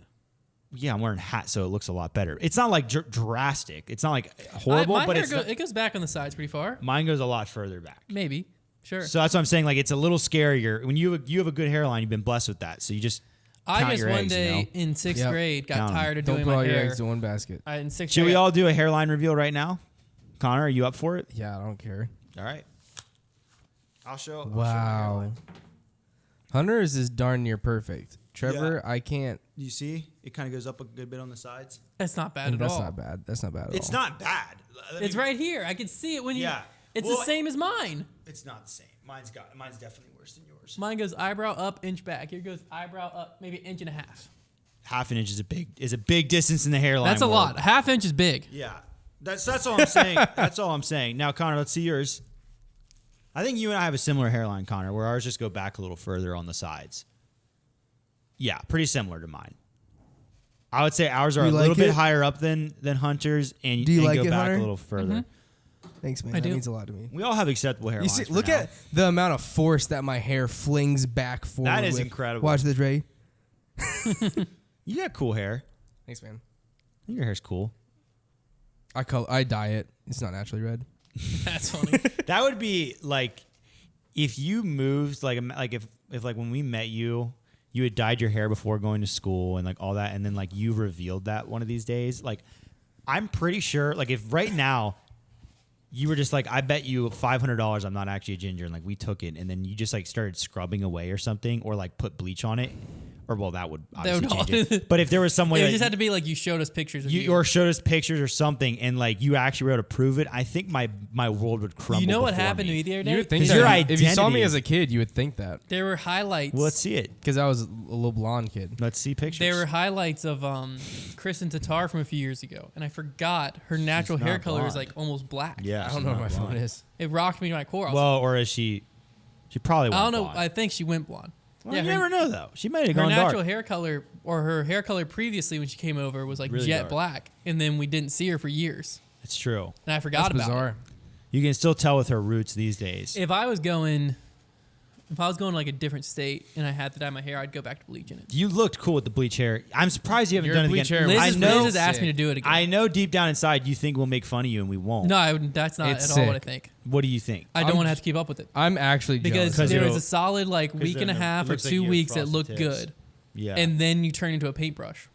Speaker 3: Yeah, I'm wearing a hat, so it looks a lot better. It's not like drastic. It's not like horrible,
Speaker 1: My
Speaker 3: but
Speaker 1: hair
Speaker 3: it's
Speaker 1: it goes back on the sides pretty far.
Speaker 3: mine goes a lot further back.
Speaker 1: Maybe. Sure.
Speaker 3: So that's what I'm saying. Like it's a little scarier when you have a good hairline. You've been blessed with that, so you just
Speaker 1: I
Speaker 3: count
Speaker 1: just
Speaker 3: your
Speaker 1: one
Speaker 3: eggs,
Speaker 1: day in sixth
Speaker 2: Yep.
Speaker 1: grade got
Speaker 3: Count 'em.
Speaker 1: tired of
Speaker 2: Don't
Speaker 1: doing
Speaker 2: put all
Speaker 1: my
Speaker 2: your
Speaker 1: hair.
Speaker 2: eggs in one basket.
Speaker 1: In sixth
Speaker 3: Should
Speaker 1: grade,
Speaker 3: we all do a hairline reveal right now? Connor, are you up for it?
Speaker 2: Yeah, I don't care.
Speaker 3: All right. I'll show.
Speaker 2: Wow. Hunter's is darn near perfect. Trevor, I can't.
Speaker 3: You see, it kind of goes up a good bit on the sides.
Speaker 1: That's not bad at
Speaker 2: That's
Speaker 1: all.
Speaker 2: not bad. That's not bad at all.
Speaker 3: It's not bad.
Speaker 1: It's right here. I can see it when you.
Speaker 3: Yeah.
Speaker 1: It's
Speaker 3: Well,
Speaker 1: the same as mine.
Speaker 3: It's not the same. Mine's definitely worse than yours.
Speaker 1: Mine goes eyebrow up, inch back. Here goes eyebrow up, maybe an inch and a half.
Speaker 3: Half an inch is a big distance in the hairline.
Speaker 1: That's a
Speaker 3: world.
Speaker 1: lot. A half inch is big.
Speaker 3: Yeah, that's all I'm saying. That's all I'm saying. Now, Konner, let's see yours. I think you and I have a similar hairline, Konner, where ours just go back a little further on the sides. Yeah, pretty similar to mine. I would say ours are
Speaker 2: You
Speaker 3: a
Speaker 2: like
Speaker 3: little bit
Speaker 2: it?
Speaker 3: higher up than Hunter's, and
Speaker 2: Do you
Speaker 3: and
Speaker 2: like
Speaker 3: go
Speaker 2: it,
Speaker 3: back
Speaker 2: Hunter?
Speaker 3: a little further.
Speaker 2: Thanks, man.
Speaker 1: I
Speaker 2: That
Speaker 1: do.
Speaker 2: means a lot to me.
Speaker 3: We all have acceptable hairlines.
Speaker 2: You see,
Speaker 3: for
Speaker 2: look
Speaker 3: now.
Speaker 2: at the amount of force that my hair flings back forward.
Speaker 3: That is
Speaker 2: with.
Speaker 3: incredible.
Speaker 2: Watch this, Ray.
Speaker 3: You got cool hair.
Speaker 2: Thanks, man.
Speaker 3: I think your hair's cool.
Speaker 2: I dye it. It's not naturally red.
Speaker 1: That's funny.
Speaker 3: That would be like if you moved like if like when we met you, you had dyed your hair before going to school and like all that, and then like you revealed that one of these days. Like I'm pretty sure like if right now you were just like, I bet you $500 I'm not actually a ginger, and like we took it and then you just like started scrubbing away or something, or like put bleach on it. Or well, that would obviously
Speaker 1: would
Speaker 3: change it. But if there was some way
Speaker 1: It
Speaker 3: that
Speaker 1: just had to be like you showed us pictures of
Speaker 3: you or showed us pictures or something, and like you actually were able to prove it, I think my world would crumble.
Speaker 1: You know what
Speaker 3: before
Speaker 1: happened to me the other day?
Speaker 2: You would think
Speaker 3: 'Cause
Speaker 2: that.
Speaker 3: your
Speaker 2: If you saw me
Speaker 3: identity-
Speaker 2: as a kid, you would think that.
Speaker 1: There were highlights.
Speaker 3: Well, let's see it.
Speaker 2: Because I was a little blonde kid.
Speaker 3: Let's see pictures.
Speaker 1: There were highlights of Kristen Tatar from a few years ago, and I forgot her natural hair
Speaker 3: not
Speaker 1: color is
Speaker 3: blonde.
Speaker 1: like almost black.
Speaker 3: Yeah,
Speaker 2: I don't know where my phone is.
Speaker 1: It rocked me to my core. I was
Speaker 3: Well, or is she? She probably.
Speaker 1: like, I don't know.
Speaker 3: Blonde.
Speaker 1: I think she went blonde.
Speaker 3: Well,
Speaker 1: yeah,
Speaker 3: you
Speaker 1: her,
Speaker 3: never know though. She might have
Speaker 1: her
Speaker 3: gone
Speaker 1: natural
Speaker 3: dark.
Speaker 1: hair color or her hair color previously when she came over was like
Speaker 3: Really
Speaker 1: jet
Speaker 3: dark.
Speaker 1: black, and then we didn't see her for years,
Speaker 3: It's true.
Speaker 1: and I forgot
Speaker 2: That's
Speaker 1: about
Speaker 2: bizarre.
Speaker 1: it.
Speaker 3: You can still tell with her roots these days.
Speaker 1: If I was going to like a different state and I had to dye my hair, I'd go back to bleaching it.
Speaker 3: You looked cool with the bleach hair. I'm surprised you haven't
Speaker 2: Your
Speaker 3: done it
Speaker 2: bleach
Speaker 3: again.
Speaker 2: hair
Speaker 1: Liz,
Speaker 3: I
Speaker 1: is,
Speaker 3: know.
Speaker 1: Liz has asked me to
Speaker 2: Sick.
Speaker 1: do it again.
Speaker 3: I know deep down inside you think we'll make fun of you and we won't.
Speaker 1: No, that's not
Speaker 2: It's
Speaker 1: at all what I
Speaker 2: sick.
Speaker 1: think.
Speaker 3: What do you think?
Speaker 1: I don't
Speaker 2: I'm
Speaker 1: want to have
Speaker 2: j-
Speaker 1: to keep up with it.
Speaker 2: I'm actually
Speaker 1: Because
Speaker 2: jealous.
Speaker 1: there was
Speaker 3: it'll-
Speaker 1: a solid like week and a
Speaker 3: then
Speaker 1: half
Speaker 3: it
Speaker 1: or
Speaker 3: looks like
Speaker 1: 2
Speaker 3: you have
Speaker 1: weeks that
Speaker 3: frosted
Speaker 1: looked
Speaker 3: tips.
Speaker 1: good,
Speaker 3: Yeah,
Speaker 1: and then you turn into a paintbrush,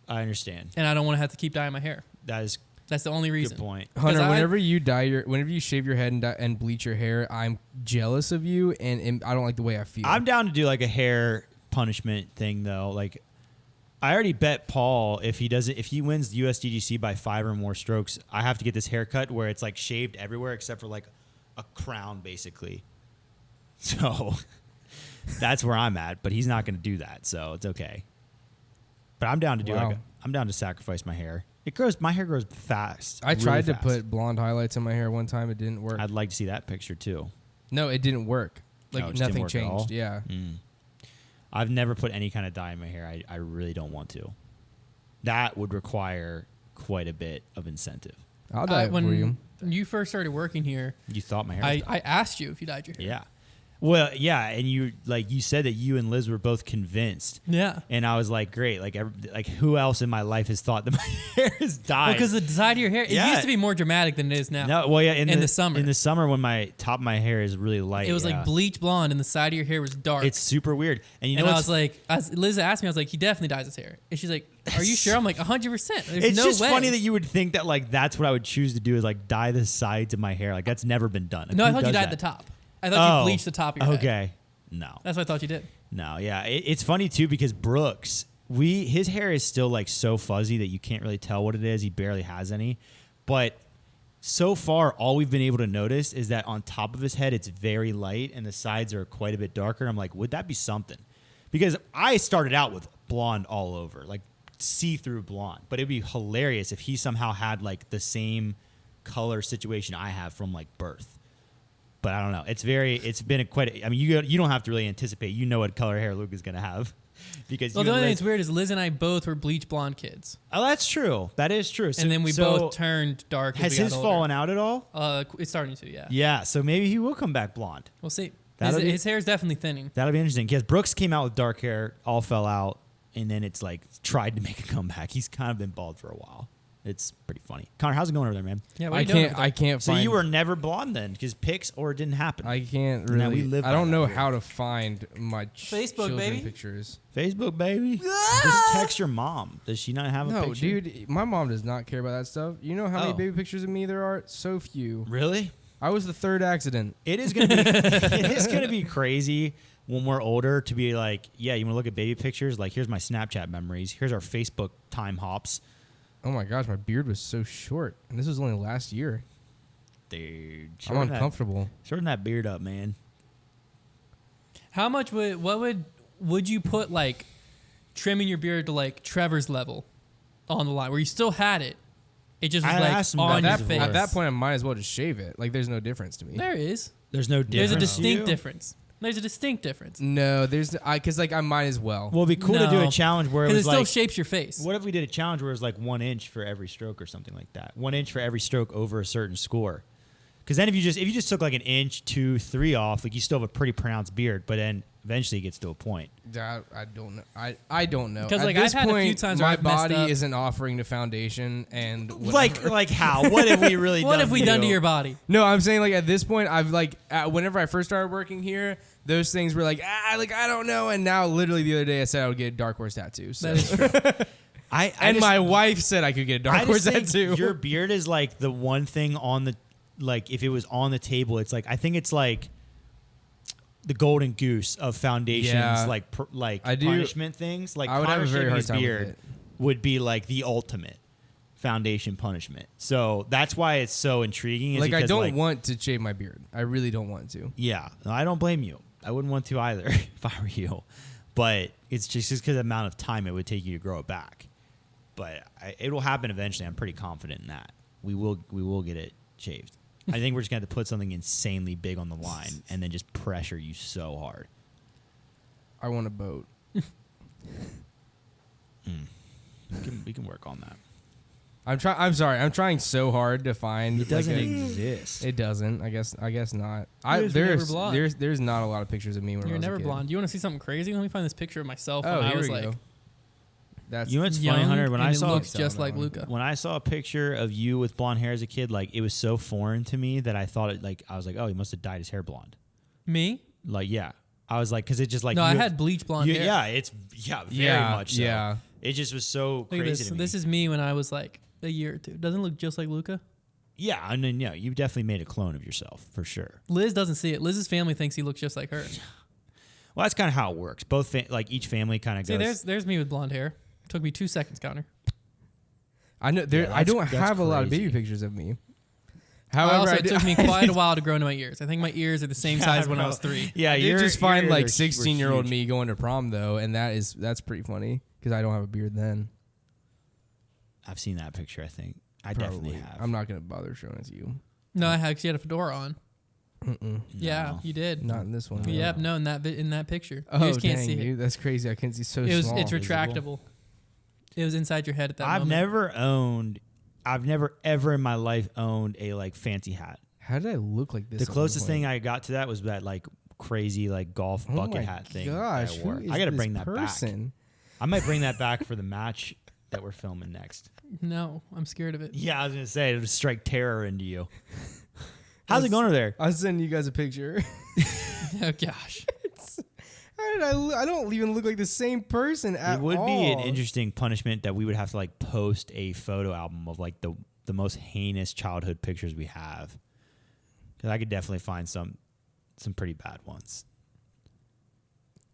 Speaker 3: I understand.
Speaker 1: and I don't want to have to keep dyeing my hair.
Speaker 3: That is
Speaker 1: That's the only
Speaker 3: a
Speaker 1: reason.
Speaker 3: good point.
Speaker 2: Hunter,
Speaker 1: 'Cause
Speaker 2: whenever you shave your head and bleach your hair, I'm jealous of you, and I don't like the way I feel.
Speaker 3: I'm down to do like a hair punishment thing though. Like I already bet Paul if he wins the USDGC by 5 or more strokes, I have to get this haircut where it's like shaved everywhere except for like a crown basically. So that's where I'm at, but he's not going to do that, so it's okay. But I'm down to do
Speaker 2: Wow.
Speaker 3: I'm down to sacrifice my hair. My hair grows fast.
Speaker 2: I
Speaker 3: really
Speaker 2: tried to
Speaker 3: fast.
Speaker 2: put blonde highlights in my hair one time. It didn't work.
Speaker 3: I'd like to see that picture too.
Speaker 2: No, it didn't work. Like
Speaker 3: Oh, it just didn't
Speaker 2: nothing
Speaker 3: work at all?
Speaker 2: changed. Yeah.
Speaker 3: I've never put any kind of dye in my hair. I really don't want to. That would require quite a bit of incentive.
Speaker 2: I'll dye it for you.
Speaker 1: when you first started working here,
Speaker 3: You thought my hair was
Speaker 1: I asked you if you dyed your hair.
Speaker 3: Yeah. Well, yeah, and you said that you and Liz were both convinced.
Speaker 1: Yeah.
Speaker 3: And I was like, great. Like who else in my life has thought that my hair is dyed?
Speaker 1: Because the side of your hair, it
Speaker 3: Yeah.
Speaker 1: used to be more dramatic than it is now.
Speaker 3: No, well, yeah,
Speaker 1: in the summer.
Speaker 3: In the summer when my top of my hair is really light.
Speaker 1: It was
Speaker 3: yeah.
Speaker 1: like bleach blonde, and the side of your hair was dark.
Speaker 3: It's super weird. And you know
Speaker 1: and I
Speaker 3: what's
Speaker 1: was like, Liz asked me, I was like, he definitely dyes his hair. And she's like, are you sure? I'm like, 100%. There's
Speaker 3: it's
Speaker 1: no
Speaker 3: just
Speaker 1: way.
Speaker 3: funny that you would think that like that's what I would choose to do is like dye the sides of my hair. Like that's never been done. Like,
Speaker 1: No, I
Speaker 3: who
Speaker 1: thought you
Speaker 3: does
Speaker 1: dyed
Speaker 3: that?
Speaker 1: the top. I thought you bleached the top of your head.
Speaker 3: Okay. No.
Speaker 1: That's what I thought you did.
Speaker 3: No, yeah. It's funny too because Brooks, his hair is still like so fuzzy that you can't really tell what it is. He barely has any. But so far, all we've been able to notice is that on top of his head, it's very light and the sides are quite a bit darker. I'm like, would that be something? Because I started out with blonde all over, like see-through blonde. But it'd be hilarious if he somehow had like the same color situation I have from like birth. But I don't know. It's been I mean, you don't have to really anticipate. You know what color hair Luke is going to have. Because
Speaker 1: Well,
Speaker 3: you
Speaker 1: the only
Speaker 3: and
Speaker 1: thing
Speaker 3: Liz-
Speaker 1: that's weird is Liz and I both were bleach blonde kids.
Speaker 3: Oh, that's true. That is true.
Speaker 1: And then we both turned dark.
Speaker 3: Has
Speaker 1: as we
Speaker 3: his
Speaker 1: got older.
Speaker 3: fallen out at all?
Speaker 1: It's starting to, yeah.
Speaker 3: Yeah, so maybe he will come back blonde.
Speaker 1: We'll see.
Speaker 3: That'll be-
Speaker 1: His hair is definitely thinning.
Speaker 3: That'll be interesting. Because Brooks came out with dark hair, all fell out, and then it's like tried to make a comeback. He's kind of been bald for a while. It's pretty funny. Konner, how's it going over there, man?
Speaker 1: Yeah, what are
Speaker 2: I
Speaker 1: you doing
Speaker 2: can't.
Speaker 1: over there?
Speaker 2: I can't
Speaker 3: So
Speaker 2: find.
Speaker 3: you were never blonde then, because pics or it didn't happen.
Speaker 2: I can't
Speaker 3: Now
Speaker 2: really.
Speaker 3: we live
Speaker 2: I
Speaker 3: by
Speaker 2: don't
Speaker 3: that
Speaker 2: know
Speaker 3: rule.
Speaker 2: how to find my
Speaker 1: Facebook,
Speaker 2: children
Speaker 1: baby.
Speaker 2: pictures.
Speaker 3: Facebook, baby. Just text your mom. Does she not have a
Speaker 2: No,
Speaker 3: picture?
Speaker 2: dude, my mom does not care about that stuff. You know how many
Speaker 3: Oh.
Speaker 2: baby pictures of me there are? So few.
Speaker 3: Really?
Speaker 2: I was the third accident.
Speaker 3: It is gonna be crazy when we're older to be like, yeah, you want to look at baby pictures? Like, here's my Snapchat memories. Here's our Facebook time hops.
Speaker 2: Oh my gosh, my beard was so short, and this was only last year.
Speaker 3: Dude,
Speaker 2: I'm uncomfortable.
Speaker 3: Shorten that beard up, man.
Speaker 1: How much would you put like trimming your beard to like Trevor's level on the line where you still had it? It just was like on your face.
Speaker 2: At that point, I might as well just shave it. Like, there's no difference to me.
Speaker 1: There is.
Speaker 3: There's no difference.
Speaker 1: There's a distinct difference. There's a distinct difference.
Speaker 2: No, because like I might as well.
Speaker 3: Well, it'd be cool to do a challenge where it was
Speaker 1: still
Speaker 3: like,
Speaker 1: shapes your face.
Speaker 3: What if we did a challenge where it was like 1 inch for every stroke or something like that? 1 inch for every stroke over a certain score. Because then if you just took like an inch, 2, 3 off, like you still have a pretty pronounced beard, but then eventually it gets to a point.
Speaker 2: I don't know. I don't know.
Speaker 1: Because
Speaker 2: at
Speaker 1: like
Speaker 2: this
Speaker 1: I've had
Speaker 2: point,
Speaker 1: a few times where
Speaker 2: my
Speaker 1: I've messed
Speaker 2: body
Speaker 1: up.
Speaker 2: isn't offering the foundation and whatever.
Speaker 3: Like how? What have we really done?
Speaker 1: What have we
Speaker 3: to
Speaker 1: done to
Speaker 3: you?
Speaker 1: your body?
Speaker 2: No, I'm saying like at this point, I've like whenever I first started working here, those things were like I don't know, and now literally the other day I said I would get a dark horse tattoo. So.
Speaker 1: That is true.
Speaker 2: My wife said I could get a dark horse tattoo.
Speaker 3: Your beard is like the one thing on the, like if it was on the table, it's like, I think it's like the Golden Goose of foundations,
Speaker 2: Yeah.
Speaker 3: like
Speaker 2: I do-
Speaker 3: punishment things. Like
Speaker 2: I would have
Speaker 3: Connor
Speaker 2: a very
Speaker 3: shaving
Speaker 2: hard
Speaker 3: his
Speaker 2: time with
Speaker 3: beard
Speaker 2: it.
Speaker 3: would be like the ultimate foundation punishment. So that's why it's so intriguing. Is
Speaker 2: Like I
Speaker 3: because,
Speaker 2: don't want to shave my beard. I really don't want to.
Speaker 3: Yeah, no, I don't blame you. I wouldn't want to either if I were you. But it's just because of the amount of time it would take you to grow it back. But it will happen eventually. I'm pretty confident in that. We will get it shaved. I think we're just going to have to put something insanely big on the line and then just pressure you so hard.
Speaker 2: I want a boat.
Speaker 3: We can work on that.
Speaker 2: I'm sorry. I'm trying so hard to find.
Speaker 3: It doesn't
Speaker 2: like
Speaker 3: exist.
Speaker 2: It doesn't. I guess not.
Speaker 1: Yes, you're never blonde.
Speaker 2: There's not a lot of pictures of me when I
Speaker 1: You're
Speaker 2: was
Speaker 1: never
Speaker 2: a kid.
Speaker 1: blonde. You want to see something crazy? Let me find this picture of myself when
Speaker 2: Oh,
Speaker 1: I
Speaker 2: here
Speaker 1: was
Speaker 2: we
Speaker 1: like
Speaker 2: go. That's
Speaker 3: You know what's
Speaker 1: young,
Speaker 3: funny, Hunter? When
Speaker 1: and
Speaker 3: I
Speaker 1: it
Speaker 3: saw
Speaker 1: looks just like Luca.
Speaker 3: when I saw a picture of you with blonde hair as a kid, like it was so foreign to me that I thought it like I was like, oh, he must have dyed his hair blonde.
Speaker 1: Me?
Speaker 3: Like yeah, I was like, because it just like
Speaker 1: No,
Speaker 3: you
Speaker 1: I
Speaker 3: have-
Speaker 1: had bleach blonde hair.
Speaker 3: Yeah, very much so.
Speaker 2: Yeah.
Speaker 3: It just was so
Speaker 1: Look at
Speaker 3: crazy
Speaker 1: this.
Speaker 3: to me.
Speaker 1: This is me when I was like a year or two. Doesn't it look just like Luca?
Speaker 3: Yeah, and then yeah, you definitely made a clone of yourself for sure.
Speaker 1: Liz doesn't see it. Liz's family thinks he looks just like her.
Speaker 3: Well, that's kind of how it works. Both like each family kind of
Speaker 1: See,
Speaker 3: goes.
Speaker 1: there's me with blonde hair. Took me 2 seconds, Connor.
Speaker 2: I know. There.
Speaker 3: Yeah,
Speaker 2: I don't
Speaker 3: that's
Speaker 2: have a lot of
Speaker 3: crazy.
Speaker 2: baby pictures of me.
Speaker 1: Also, it
Speaker 2: did-
Speaker 1: took me quite a while to grow into my ears. I think my ears are the same size when I was 3.
Speaker 3: Yeah,
Speaker 2: You
Speaker 3: you're
Speaker 2: just find
Speaker 3: your
Speaker 2: like
Speaker 3: ears are
Speaker 2: 16-year-old
Speaker 3: huge.
Speaker 2: me going to prom though, and that's pretty funny because I don't have a beard then.
Speaker 3: I've seen that picture. I think I
Speaker 2: Probably.
Speaker 3: definitely have.
Speaker 2: I'm not gonna bother showing it to you.
Speaker 1: No, I had because you had a fedora on.
Speaker 2: Mm-mm.
Speaker 1: Yeah,
Speaker 3: No.
Speaker 1: you did.
Speaker 2: Not in this one.
Speaker 1: Yep, no, in that picture.
Speaker 2: Oh,
Speaker 1: you just can't
Speaker 2: dang,
Speaker 1: see
Speaker 2: dude,
Speaker 1: it.
Speaker 2: that's crazy. I can't see so
Speaker 1: It's
Speaker 2: small.
Speaker 1: retractable. It was inside your head at that
Speaker 3: I've
Speaker 1: moment.
Speaker 3: never ever in my life owned a like fancy hat.
Speaker 2: How did I look like this?
Speaker 3: The
Speaker 2: at one
Speaker 3: closest
Speaker 2: point?
Speaker 3: thing I got to that was that like crazy like golf
Speaker 2: Oh
Speaker 3: bucket
Speaker 2: my
Speaker 3: hat thing.
Speaker 2: Gosh,
Speaker 3: that I wore.
Speaker 2: who is
Speaker 3: I got to
Speaker 2: this
Speaker 3: bring that
Speaker 2: person?
Speaker 3: back. I might bring that back for the match that we're filming next.
Speaker 1: No, I'm scared of it.
Speaker 3: Yeah, I was gonna say it'll strike terror into you. How's it going over there?
Speaker 2: I'll send you guys a picture.
Speaker 1: Oh gosh.
Speaker 2: How did I don't even look like the same person at all.
Speaker 3: It would be an interesting punishment that we would have to like post a photo album of like the most heinous childhood pictures we have. Because I could definitely find some pretty bad ones.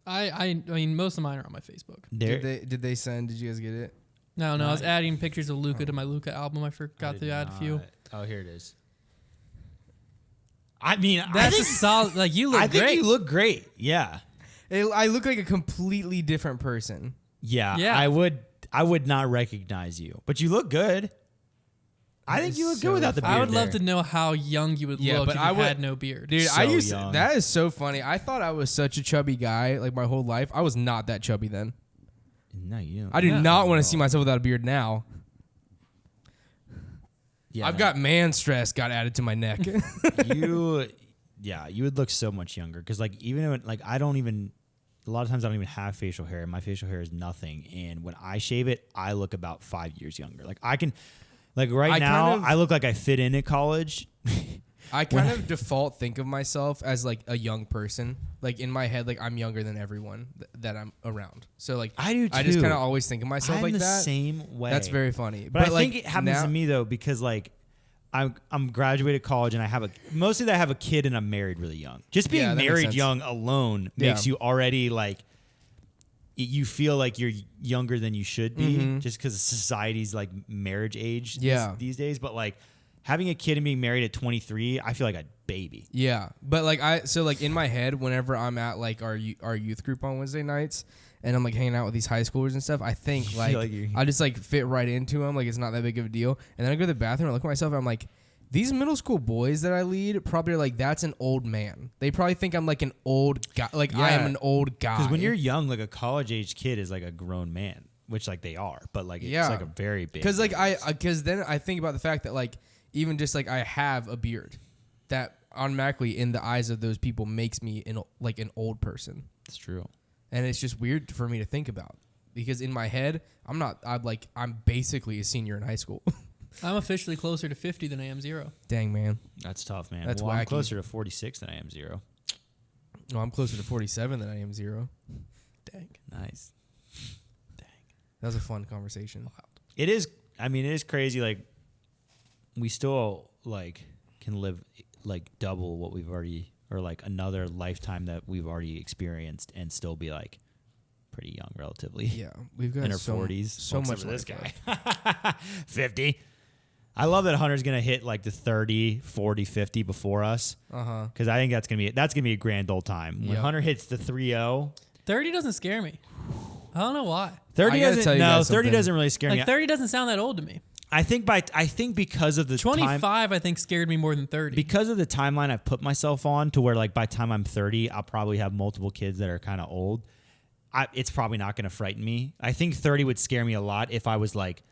Speaker 1: I mean, most of mine are on my Facebook.
Speaker 2: Did they send? Did you guys get it?
Speaker 1: No, I was
Speaker 3: Not-
Speaker 1: adding pictures of Luca to my Luca album. I forgot to add a few.
Speaker 3: Oh, here it is. I mean,
Speaker 1: That's a solid. Like you look
Speaker 3: I think
Speaker 1: great.
Speaker 3: you look great. Yeah.
Speaker 2: I look like a completely different person.
Speaker 3: Yeah.
Speaker 1: Yeah.
Speaker 3: I would not recognize you, but you look good. I think you look good without the beard.
Speaker 1: I would love
Speaker 3: there.
Speaker 1: to know how young you would
Speaker 2: Yeah,
Speaker 1: look
Speaker 2: but
Speaker 1: if
Speaker 2: I
Speaker 1: you
Speaker 2: would-
Speaker 1: had no beard.
Speaker 2: Dude,
Speaker 3: So
Speaker 2: I used
Speaker 3: young.
Speaker 2: that is so funny. I thought I was such a chubby guy like my whole life. I was not that chubby then.
Speaker 3: No, you don't.
Speaker 2: I do
Speaker 1: Yeah.
Speaker 2: not want to see myself without a beard now.
Speaker 3: Yeah,
Speaker 2: I've
Speaker 3: no.
Speaker 2: got man stress got added to my neck.
Speaker 3: you. Yeah, you would look so much younger because like even when, like I don't even. A lot of times I don't even have facial hair. My facial hair is nothing, and when I shave it, I look about 5 years younger. Like I can, like right
Speaker 2: I
Speaker 3: now,
Speaker 2: kind of-
Speaker 3: I look like I fit in at college.
Speaker 2: I kind of default think of myself as like a young person. Like in my head, like I'm younger than everyone that I'm around. So like
Speaker 3: I do
Speaker 2: I just
Speaker 3: too.
Speaker 2: kind of always think of myself
Speaker 3: I'm
Speaker 2: like
Speaker 3: the
Speaker 2: that.
Speaker 3: same way.
Speaker 2: That's very funny.
Speaker 3: But I
Speaker 2: like,
Speaker 3: think it happens
Speaker 2: now-
Speaker 3: to me though because like I'm graduated college and I have a kid and I'm married really young. Just being married young alone makes you already like you feel like you're younger than you should be just because of society's like marriage age these days. But like having a kid and being married at 23, I feel like a baby.
Speaker 2: Yeah, but like in my head, whenever I'm at like our youth group on Wednesday nights, and I'm like hanging out with these high schoolers and stuff, I think like I just like fit right into them. Like it's not that big of a deal. And then I go to the bathroom and I look at myself and I'm like, these middle school boys that I lead probably are like, that's an old man. They probably think I'm like an old guy. Like I am an old guy.
Speaker 3: Because when you're young, like a college age kid is like a grown man, which like they are, but like it's like a very big.
Speaker 2: Because like because then I think about the fact that like even just like I have a beard, that automatically in the eyes of those people makes me like an old person.
Speaker 3: It's true.
Speaker 2: And it's just weird for me to think about because in my head, I'm basically a senior in high school.
Speaker 1: I'm officially closer to 50 than I am 0.
Speaker 2: Dang, man.
Speaker 3: That's tough, man.
Speaker 2: That's wacky.
Speaker 3: I'm closer to 46 than I am 0.
Speaker 2: No, I'm closer to 47 than I am 0.
Speaker 1: Dang.
Speaker 3: Nice.
Speaker 2: Dang. That was a fun conversation.
Speaker 3: It is. I mean, it is crazy. Like we still like can live like double what we've already, or like another lifetime that we've already experienced, and still be like pretty young relatively.
Speaker 2: Yeah, we've got
Speaker 3: in our 40s.
Speaker 2: So much
Speaker 3: for this guy. 50. I love that Hunter's gonna hit like the 30, 40, 50 before us. Because I think that's gonna be a grand old time when Hunter hits the 3-0.
Speaker 1: 30 doesn't scare me. I don't know why.
Speaker 3: 30 doesn't. No, 30 doesn't really scare me.
Speaker 1: Like 30 doesn't sound that old to me.
Speaker 3: I think because of the
Speaker 1: 25,
Speaker 3: time,
Speaker 1: I think scared me more than 30.
Speaker 3: Because of the timeline I've put myself on, to where like by the time I'm 30, I'll probably have multiple kids that are kind of old. It's probably not going to frighten me. I think 30 would scare me a lot if I was like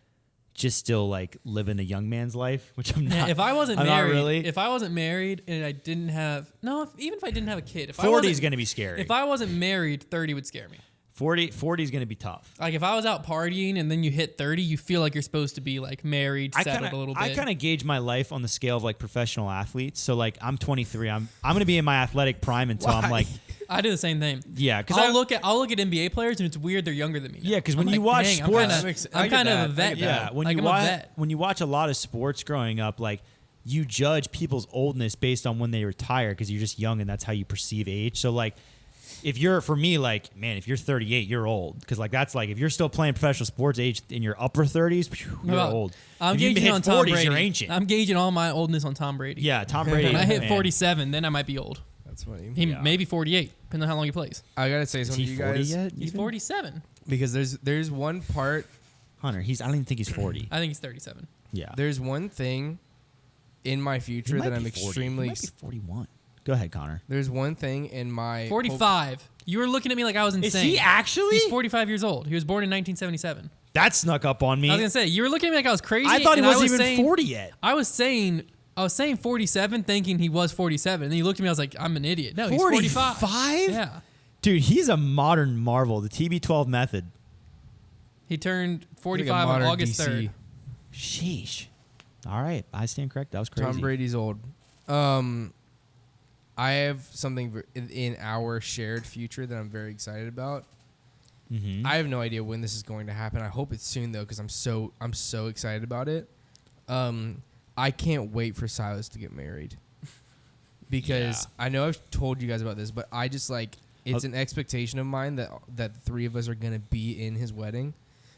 Speaker 3: just still like living a young man's life, which I'm not.
Speaker 1: Yeah, if I wasn't
Speaker 3: I'm
Speaker 1: married,
Speaker 3: not really.
Speaker 1: If I wasn't married and I didn't have even if I didn't have a kid, if
Speaker 3: 40 is going to be scary.
Speaker 1: If I wasn't married, 30 would scare me.
Speaker 3: 40 is going to be tough.
Speaker 1: Like if I was out partying and then you hit 30, you feel like you're supposed to be like married, settled a little bit.
Speaker 3: I kind of gauge my life on the scale of like professional athletes. So like I'm 23. I'm going to be in my athletic prime until I'm like.
Speaker 1: I do the same thing.
Speaker 3: Yeah, because
Speaker 1: I'll look at NBA players and it's weird they're younger than me now.
Speaker 3: Yeah, because when you watch sports,
Speaker 1: I'm kind of a vet.
Speaker 3: Yeah, when you watch a lot of sports growing up, like you judge people's oldness based on when they retire because you're just young and that's how you perceive age. So like. If you're 38, you're old. Because like that's like if you're still playing professional sports age in your upper 30s, you're old.
Speaker 1: I'm
Speaker 3: if
Speaker 1: gauging on Tom 40s, Brady.
Speaker 3: You're ancient.
Speaker 1: I'm gauging all my oldness on Tom Brady.
Speaker 3: Yeah, Tom Brady.
Speaker 1: When I hit 47, then I might be old.
Speaker 2: That's funny.
Speaker 1: Maybe 48, depending on how long he plays.
Speaker 2: I gotta say something to you guys.
Speaker 3: Yet,
Speaker 1: he's 47.
Speaker 2: Because there's one part.
Speaker 3: Hunter, I don't even think he's 40.
Speaker 1: I think he's 37.
Speaker 3: Yeah.
Speaker 2: There's one thing in my future that I'm extremely.
Speaker 3: He might be 41. Go ahead, Konner.
Speaker 2: There's one thing in my
Speaker 1: 45. You were looking at me like I was insane.
Speaker 3: Is he actually?
Speaker 1: He's 45 years old. He was born in 1977.
Speaker 3: That snuck up on me.
Speaker 1: I was gonna say you were looking at me like I was crazy.
Speaker 3: I thought he wasn't even 40 yet.
Speaker 1: I was saying 47, thinking he was 47. And then you looked at me. I was like, I'm an idiot. No, he's 45.
Speaker 3: 45?
Speaker 1: Yeah,
Speaker 3: dude, he's a modern marvel. The TB12 method.
Speaker 1: He turned 45 on August 3rd.
Speaker 3: Sheesh. All right, I stand correct. That was crazy.
Speaker 2: Tom Brady's old. I have something in our shared future that I'm very excited about.
Speaker 3: Mm-hmm.
Speaker 2: I have no idea when this is going to happen. I hope it's soon though, because I'm so excited about it. I can't wait for Silas to get married because I know I've told you guys about this, but I just like it's an expectation of mine that the three of us are gonna be in his wedding.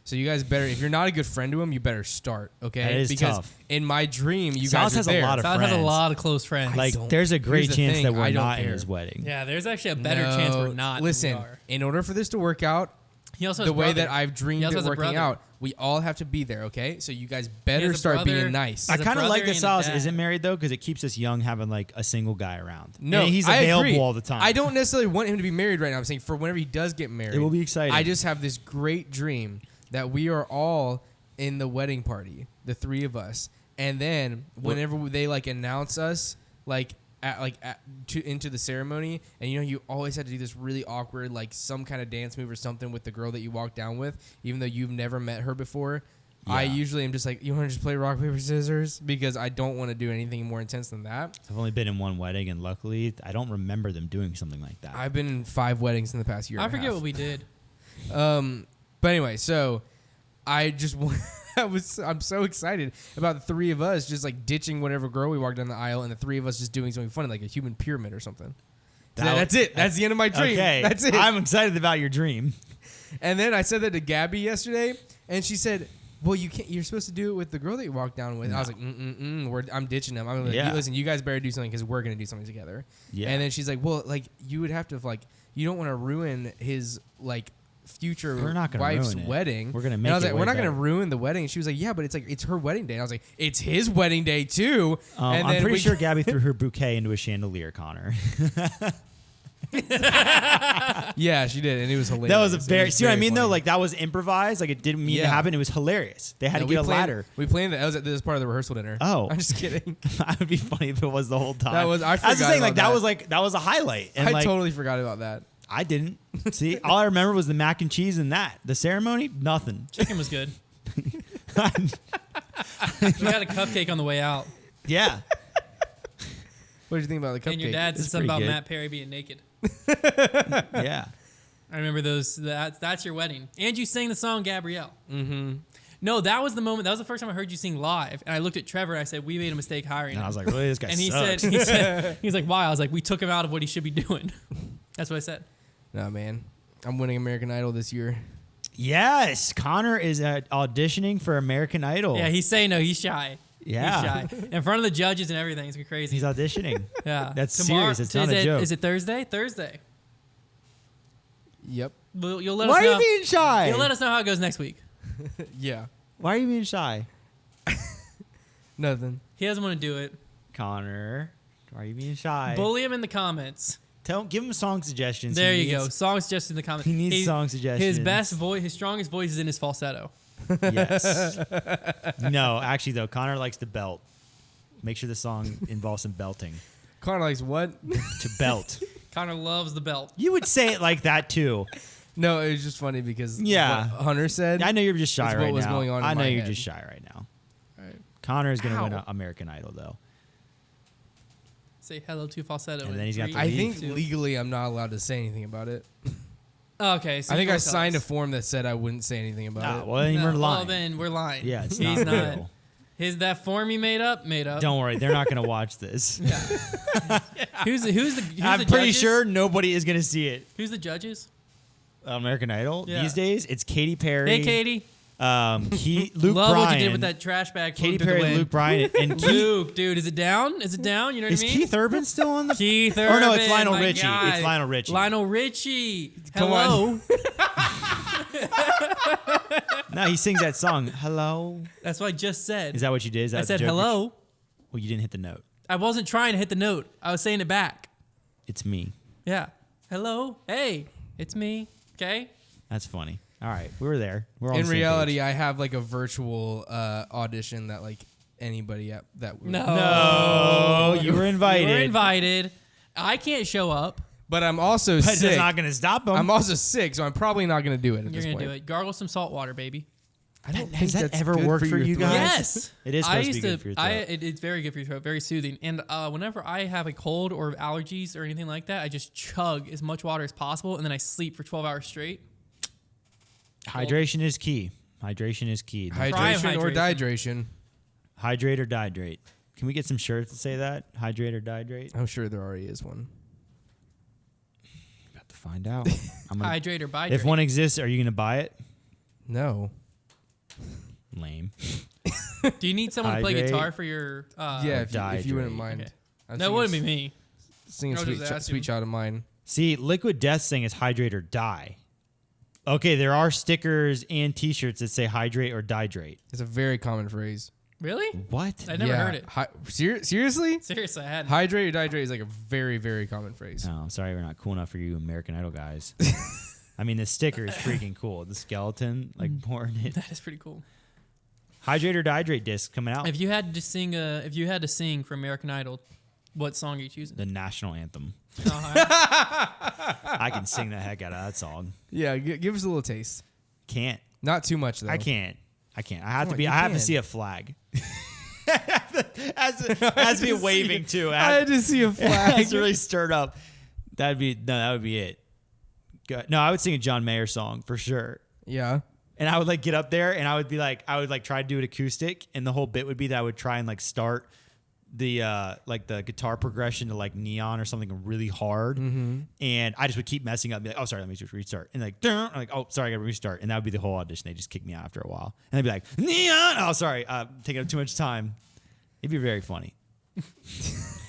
Speaker 2: So you guys better, if you're not a good friend to him, you better start, okay?
Speaker 3: That is
Speaker 2: because
Speaker 3: tough.
Speaker 2: in my dream, you
Speaker 3: Silas
Speaker 2: guys are
Speaker 3: has
Speaker 2: there.
Speaker 3: a lot of
Speaker 1: Silas
Speaker 3: friends.
Speaker 1: has a lot of close friends.
Speaker 3: Like, there's a great chance that we're not
Speaker 2: care.
Speaker 3: in his wedding.
Speaker 1: Yeah, there's actually a better chance we're not.
Speaker 2: Listen,
Speaker 1: than we are.
Speaker 2: in order for this to work out,
Speaker 1: he also has
Speaker 2: the way
Speaker 1: brother.
Speaker 2: that I've dreamed it working out, we all have to be there, okay? So you guys better start being nice.
Speaker 3: I kind of like that Silas
Speaker 1: dad.
Speaker 3: isn't married, though, because it keeps us young having, like, a single guy around.
Speaker 2: No,
Speaker 3: and he's
Speaker 2: I
Speaker 3: available
Speaker 2: agree.
Speaker 3: all the time.
Speaker 2: I don't necessarily want him to be married right now. I'm saying for whenever he does get married.
Speaker 3: It will be exciting.
Speaker 2: I just have this great dream that we are all in the wedding party, the three of us. And then whenever they, like, announce us, into the ceremony, and you always had to do this really awkward, like, some kind of dance move or something with the girl that you walk down with, even though you've never met her before. Yeah. I usually am just like, you want to just play rock paper scissors, because I don't want to do anything more intense than that.
Speaker 3: I've only been in one wedding, and luckily I don't remember them doing something like that.
Speaker 2: I've been in 5 weddings in the past year.
Speaker 1: I forget what we did.
Speaker 2: But anyway, so I'm so excited about the three of us just like ditching whatever girl we walked down the aisle and the three of us just doing something funny like a human pyramid or something. That's it. That's the end of my dream.
Speaker 3: Okay.
Speaker 2: That's it.
Speaker 3: I'm excited about your dream.
Speaker 2: And then I said that to Gabby yesterday, and she said, "Well, you can't. You're supposed to do it with the girl that you walked down with."
Speaker 3: No.
Speaker 2: I was like, I'm ditching them. I'm like, listen, you guys better do something because we're gonna do something together.
Speaker 3: Yeah.
Speaker 2: And then she's like, "Well, like you would have to like you don't want to ruin his like future
Speaker 3: We're not gonna
Speaker 2: wife's
Speaker 3: ruin it.
Speaker 2: wedding.
Speaker 3: We're gonna
Speaker 2: And
Speaker 3: make
Speaker 2: I was
Speaker 3: it
Speaker 2: like,
Speaker 3: way
Speaker 2: we're not
Speaker 3: better.
Speaker 2: gonna ruin the wedding." And she was like, "Yeah, but it's like it's her wedding day." And I was like, "It's his wedding day too." And
Speaker 3: I'm
Speaker 2: then
Speaker 3: pretty sure Gabby threw her bouquet into a chandelier, Konner.
Speaker 2: Yeah, she did, and it was hilarious.
Speaker 3: That was a
Speaker 2: It
Speaker 3: very. See what I mean
Speaker 2: funny.
Speaker 3: though? Like that was improvised. Like it didn't mean to
Speaker 2: Yeah.
Speaker 3: happen. It was hilarious. They had
Speaker 2: No,
Speaker 3: to get a
Speaker 2: planned-
Speaker 3: ladder.
Speaker 2: We planned that. That was part of the rehearsal dinner.
Speaker 3: Oh.
Speaker 2: I'm just kidding.
Speaker 3: That would be funny if it was the whole time.
Speaker 2: That was- I
Speaker 3: That's the
Speaker 2: forgot
Speaker 3: thing. Like
Speaker 2: about
Speaker 3: that
Speaker 2: that.
Speaker 3: was a highlight. And
Speaker 2: I
Speaker 3: like,
Speaker 2: totally forgot about that.
Speaker 3: I didn't. See, all I remember was the mac and cheese and that. The ceremony, nothing.
Speaker 1: Chicken was good. We got a cupcake on the way out.
Speaker 3: Yeah.
Speaker 2: What did you think about the cupcake?
Speaker 1: And your dad said
Speaker 3: It's
Speaker 1: something
Speaker 3: pretty
Speaker 1: about
Speaker 3: good.
Speaker 1: Matt Perry being naked.
Speaker 3: Yeah.
Speaker 1: I remember those. That's your wedding. And you sang the song Gabrielle.
Speaker 2: Mm-hmm.
Speaker 1: No, that was the moment. That was the first time I heard you sing live. And I looked at Trevor and I said, "We made a mistake hiring
Speaker 3: And
Speaker 1: him."
Speaker 3: I was like, really, this guy
Speaker 1: and he
Speaker 3: sucks.
Speaker 1: said, he's like, "Why?" I was like, "We took him out of what he should be doing." That's what I said.
Speaker 2: No, man. I'm winning American Idol this year.
Speaker 3: Yes, Konner is auditioning for American Idol.
Speaker 1: Yeah, he's saying no. He's shy.
Speaker 3: Yeah.
Speaker 1: He's shy in front of the judges and everything. It's gonna be crazy.
Speaker 3: He's auditioning.
Speaker 1: Yeah,
Speaker 3: That's serious. It's not
Speaker 1: is
Speaker 3: a
Speaker 1: it,
Speaker 3: joke.
Speaker 1: Is it Thursday? Thursday.
Speaker 2: Yep.
Speaker 1: Well, you'll let
Speaker 3: Why
Speaker 1: us
Speaker 3: are
Speaker 1: know.
Speaker 3: you being shy?
Speaker 1: You'll let us know how it goes next week.
Speaker 2: Yeah.
Speaker 3: Why are you being shy?
Speaker 2: Nothing.
Speaker 1: He doesn't want to do it.
Speaker 3: Connor, why are you being shy?
Speaker 1: Bully him in the comments.
Speaker 3: Give him song suggestions.
Speaker 1: There
Speaker 3: He
Speaker 1: you go.
Speaker 3: needs-
Speaker 1: Song suggestions in the comments.
Speaker 3: He needs song suggestions.
Speaker 1: His best voice, his strongest voice is in his falsetto.
Speaker 3: Yes. No, actually though, Konner likes to belt. Make sure the song involves some belting.
Speaker 2: Konner likes what?
Speaker 3: To belt.
Speaker 1: Connor loves the belt.
Speaker 3: You would say it like that too.
Speaker 2: No, it was just funny because
Speaker 3: Yeah.
Speaker 2: what Hunter said.
Speaker 3: I know you're just shy
Speaker 2: That's what
Speaker 3: right
Speaker 2: was
Speaker 3: now.
Speaker 2: going on in
Speaker 3: I know
Speaker 2: my
Speaker 3: you're
Speaker 2: head.
Speaker 3: just shy right now.
Speaker 2: Right.
Speaker 3: Konner is going to win
Speaker 1: Ow.
Speaker 3: American Idol though.
Speaker 1: Say hello to falsetto.
Speaker 3: And
Speaker 1: in
Speaker 3: then he's got
Speaker 1: 3,
Speaker 3: to
Speaker 2: I
Speaker 3: leave.
Speaker 2: think
Speaker 1: 2.
Speaker 2: legally I'm not allowed to say anything about it.
Speaker 1: Okay, so
Speaker 2: I think
Speaker 1: you
Speaker 2: I
Speaker 1: won't tell
Speaker 2: signed a
Speaker 1: us.
Speaker 2: form that said I wouldn't say anything about
Speaker 3: Ah,
Speaker 2: it.
Speaker 3: well, then
Speaker 1: No,
Speaker 3: we're
Speaker 1: well,
Speaker 3: lying.
Speaker 1: then we're lying.
Speaker 3: Yeah, it's
Speaker 1: He's
Speaker 3: not
Speaker 1: not.
Speaker 3: real.
Speaker 1: That form he made up.
Speaker 3: Don't worry, they're not going to watch this.
Speaker 1: Who's the
Speaker 3: I'm
Speaker 1: the
Speaker 3: pretty
Speaker 1: judges?
Speaker 3: sure nobody is going to see it.
Speaker 1: Who's the judges?
Speaker 3: American Idol
Speaker 1: Yeah.
Speaker 3: these days, it's Katy Perry.
Speaker 1: Hey, Katie.
Speaker 3: Luke
Speaker 1: Love
Speaker 3: Bryan.
Speaker 1: what you did with that trash bag.
Speaker 3: Katy
Speaker 1: floating through the
Speaker 3: Perry,
Speaker 1: wind.
Speaker 3: Luke Bryan, and Keith.
Speaker 1: Luke, dude, is it down? Is it down? You know what
Speaker 3: Is
Speaker 1: I mean?
Speaker 3: Keith Urban still on the?
Speaker 1: Keith
Speaker 3: Or no, it's
Speaker 1: Urban,
Speaker 3: Lionel
Speaker 1: my
Speaker 3: Richie.
Speaker 1: God.
Speaker 3: It's Lionel Richie.
Speaker 1: Lionel Richie.
Speaker 2: Come
Speaker 1: Hello.
Speaker 3: No, he sings that song. Hello.
Speaker 1: That's what I just said.
Speaker 3: Is that what you did? Is that
Speaker 1: I
Speaker 3: the
Speaker 1: said
Speaker 3: joke?
Speaker 1: hello.
Speaker 3: Well, you didn't hit the note.
Speaker 1: I wasn't trying to hit the note. I was saying it back.
Speaker 3: It's me.
Speaker 1: Yeah. Hello. Hey, it's me. Okay.
Speaker 3: That's funny. All right, we were there. We're on
Speaker 2: In
Speaker 3: the same
Speaker 2: reality,
Speaker 3: page.
Speaker 2: I have like a virtual audition that like anybody that would.
Speaker 1: No.
Speaker 3: No, you were invited.
Speaker 1: You were invited. I can't show up.
Speaker 2: But I'm also
Speaker 3: But
Speaker 2: sick.
Speaker 3: it's not going to stop him.
Speaker 2: I'm also sick, so I'm probably not going to do it at
Speaker 1: You're
Speaker 2: this
Speaker 1: gonna
Speaker 2: point.
Speaker 1: do it. Gargle some salt water, baby.
Speaker 2: I don't
Speaker 3: Has
Speaker 2: think
Speaker 3: that
Speaker 2: that's
Speaker 3: ever
Speaker 2: good
Speaker 3: worked for
Speaker 2: your
Speaker 3: you
Speaker 2: throat.
Speaker 3: guys?
Speaker 1: Yes.
Speaker 3: It is supposed to be good for your throat.
Speaker 1: It's very good for your throat. Very soothing. And whenever I have a cold or allergies or anything like that, I just chug as much water as possible, and then I sleep for 12 hours straight.
Speaker 3: Hydration is key. Hydration is key.
Speaker 2: Hydration or
Speaker 1: hydration.
Speaker 2: dehydration.
Speaker 3: Hydrate or dihydrate. Can we get some shirts that say that? Hydrate or dihydrate?
Speaker 2: I'm sure there already is one.
Speaker 3: Got to find out. I'm gonna,
Speaker 1: Hydrate or bihydrate.
Speaker 3: if one exists, are you going to buy it?
Speaker 2: No.
Speaker 3: Lame.
Speaker 1: Do you need someone to play
Speaker 3: Hydrate.
Speaker 1: guitar for your?
Speaker 2: Yeah, if you wouldn't
Speaker 3: Dehydrate.
Speaker 2: mind.
Speaker 1: Okay.
Speaker 2: I'm
Speaker 1: That wouldn't be me.
Speaker 2: Singing
Speaker 1: I'll
Speaker 2: sweet,
Speaker 1: just ask
Speaker 2: sweet
Speaker 1: him.
Speaker 2: child of mine.
Speaker 3: See, Liquid Death saying is hydrate or die. Okay, there are stickers and T-shirts that say hydrate or dihydrate.
Speaker 2: It's a very common phrase.
Speaker 1: Really?
Speaker 3: What?
Speaker 1: I never heard it.
Speaker 2: Seriously?
Speaker 1: Seriously, I hadn't.
Speaker 2: Hydrate or dihydrate is like a very, very common phrase.
Speaker 3: Oh, I'm sorry we're not cool enough for you American Idol guys. I mean, the sticker is freaking cool. The skeleton, like, pouring it.
Speaker 1: That is pretty cool.
Speaker 3: Hydrate or dihydrate disc coming out.
Speaker 1: If you had to sing for American Idol, what song are you choosing?
Speaker 3: The national anthem.
Speaker 1: Uh-huh.
Speaker 3: I can sing the heck out of that song.
Speaker 2: Yeah, give us a little taste.
Speaker 3: Can't.
Speaker 2: Not too much though.
Speaker 3: I can't. I have
Speaker 2: Come
Speaker 3: to
Speaker 2: on,
Speaker 3: be.
Speaker 2: you
Speaker 3: I have to
Speaker 2: can.
Speaker 3: see a flag. Has to be waving too.
Speaker 2: I had to see a flag.
Speaker 3: It's really stirred up. That would be it. Good. No, I would sing a John Mayer song for sure.
Speaker 2: Yeah.
Speaker 3: And I would like get up there and I would try to do it acoustic. And the whole bit would be that I would try and like start the the guitar progression to like Neon or something really hard.
Speaker 2: Mm-hmm.
Speaker 3: And I just would keep messing up and be like, oh, sorry, let me just restart. And like, I'm like, oh, sorry, I got to restart. And that would be the whole audition. They just kick me out after a while. And they'd be like, Neon. Oh, sorry, taking up too much time. It'd be very funny.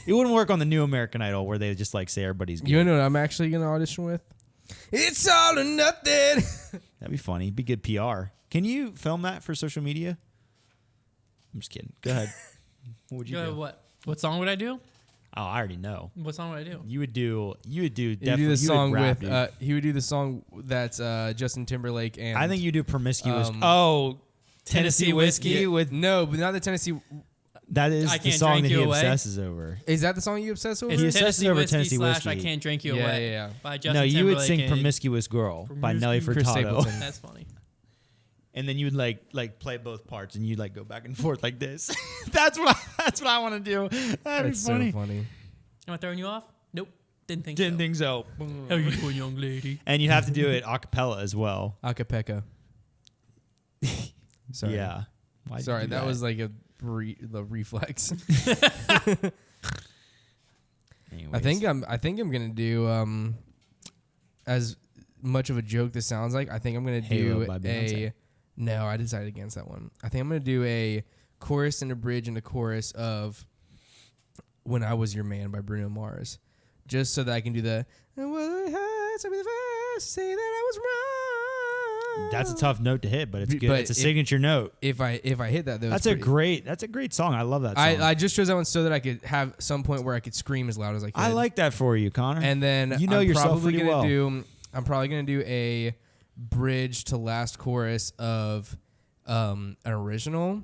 Speaker 3: It wouldn't work on the new American Idol where they just like say everybody's good.
Speaker 2: You know what I'm actually going to audition with? It's all or nothing.
Speaker 3: That'd be funny. It'd be good PR. Can you film that for social media? I'm just kidding. Go ahead. What would you do?
Speaker 1: What song would I do?
Speaker 3: Oh, I already know.
Speaker 1: What song would I do?
Speaker 3: You would do
Speaker 2: definitely the song
Speaker 3: rap,
Speaker 2: with he would do the song that's Justin Timberlake and
Speaker 3: I think you do Promiscuous. Tennessee Whiskey with
Speaker 2: no, but not the Tennessee.
Speaker 3: That is
Speaker 1: I
Speaker 3: the
Speaker 1: Can't
Speaker 3: song
Speaker 1: Drink
Speaker 3: that he
Speaker 1: You Away.
Speaker 3: obsesses over.
Speaker 2: Is that the song you obsess over?
Speaker 1: It's
Speaker 3: He obsesses over Tennessee
Speaker 1: /
Speaker 3: Whiskey.
Speaker 1: I Can't Drink You
Speaker 2: Yeah,
Speaker 1: Away.
Speaker 2: yeah.
Speaker 1: By Justin
Speaker 3: No, you would
Speaker 1: Timberlake
Speaker 3: sing
Speaker 1: and-
Speaker 3: Promiscuous Girl by Nelly
Speaker 2: Chris
Speaker 3: Furtado.
Speaker 2: Stapleton.
Speaker 1: That's funny.
Speaker 3: And then you would like play both parts and you'd like go back and forth like this. That's what I want to do. That'd
Speaker 2: That's
Speaker 3: be funny.
Speaker 2: so funny.
Speaker 1: Am I throwing you off? Nope. Didn't think
Speaker 3: Didn't
Speaker 1: so.
Speaker 3: think so.
Speaker 1: How you doing, young lady?
Speaker 3: And you have to do it a cappella as well.
Speaker 2: Acapella. Sorry.
Speaker 3: Yeah. Why'd you
Speaker 2: Sorry,
Speaker 3: do
Speaker 2: that was like the reflex.
Speaker 3: Anyways.
Speaker 2: I think I'm gonna do as much of a joke this sounds like. I think I'm gonna
Speaker 3: Halo
Speaker 2: do
Speaker 3: by Beyonce.
Speaker 2: no. I decided against that one. I think I'm gonna do a chorus and a bridge and a chorus of "When I Was Your Man" by Bruno Mars, just so that I can do the. "And what I had to be the first to say that I was wrong."
Speaker 3: That's a tough note to hit, but it's good.
Speaker 2: But
Speaker 3: It's a signature note.
Speaker 2: If I hit that, though,
Speaker 3: That's a great song. I love that song.
Speaker 2: I just chose that one so that I could have some point where I could scream as loud as I could.
Speaker 3: I like that for you, Konner.
Speaker 2: And then
Speaker 3: you know
Speaker 2: I'm
Speaker 3: yourself
Speaker 2: probably
Speaker 3: pretty
Speaker 2: gonna
Speaker 3: well.
Speaker 2: I'm probably gonna do a bridge to last chorus of an original.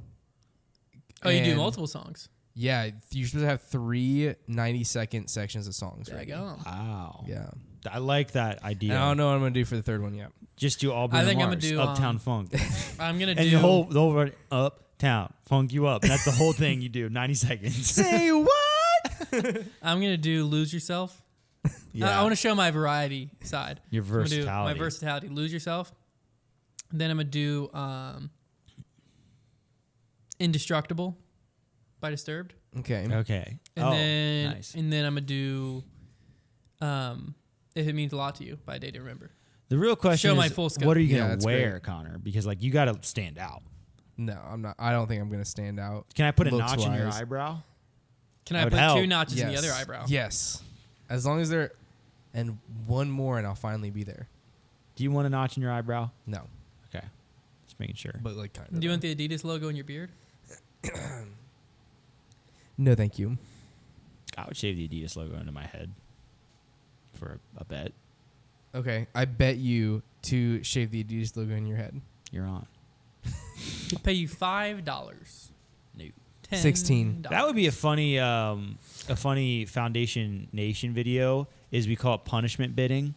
Speaker 1: Oh, you do
Speaker 2: And
Speaker 1: multiple songs.
Speaker 2: Yeah, you're supposed to have 3 90-second sections of songs.
Speaker 1: There
Speaker 2: Right?
Speaker 1: you go.
Speaker 3: Wow.
Speaker 2: Yeah.
Speaker 3: I like that idea.
Speaker 2: And I don't know what I'm gonna do for the third one yet.
Speaker 3: Just do all
Speaker 1: I
Speaker 3: Bruno
Speaker 1: think I'm
Speaker 3: Mars,
Speaker 1: gonna do,
Speaker 3: Uptown Funk.
Speaker 1: I'm gonna
Speaker 3: And
Speaker 1: do
Speaker 3: the whole run, Uptown Funk you up. That's the whole thing you do. 90 seconds.
Speaker 2: Say what?
Speaker 1: I'm gonna do Lose Yourself.
Speaker 3: Yeah.
Speaker 1: I want to show my variety side.
Speaker 3: Your
Speaker 1: I'm gonna do
Speaker 3: versatility.
Speaker 1: my versatility. Lose Yourself. Then I'm gonna do Indestructible by Disturbed.
Speaker 2: Okay.
Speaker 3: Okay.
Speaker 1: And then
Speaker 3: nice.
Speaker 1: and then I'm gonna do If It Means a Lot to You by Day to Remember.
Speaker 3: The real question
Speaker 1: Show
Speaker 3: is,
Speaker 1: my full scope.
Speaker 3: what are you
Speaker 2: Yeah,
Speaker 3: going to
Speaker 2: that's
Speaker 3: wear, Konner? Because like you got to stand out.
Speaker 2: No, I'm not. I don't think I'm gonna stand out.
Speaker 3: Can I put a notch in your
Speaker 2: looks-wise.
Speaker 3: eyebrow?
Speaker 1: Can
Speaker 3: That
Speaker 1: I
Speaker 3: would
Speaker 1: put
Speaker 3: help.
Speaker 1: 2 notches in the other eyebrow?
Speaker 2: Yes. As long as they're and one more, and I'll finally be there.
Speaker 3: Do you want a notch in your eyebrow?
Speaker 2: No,
Speaker 3: Okay. Just making sure.
Speaker 2: but like kind of.
Speaker 1: Do you want the Adidas logo in your beard?
Speaker 2: No, thank you.
Speaker 3: I would shave the Adidas logo into my head for a bet.
Speaker 2: Okay, I bet you to shave the Adidas logo in your head.
Speaker 3: You're on.
Speaker 1: I'll pay you $5.
Speaker 3: No.
Speaker 1: $10.
Speaker 2: 16.
Speaker 3: That would be a funny Foundation Nation video. Is we call it punishment bidding,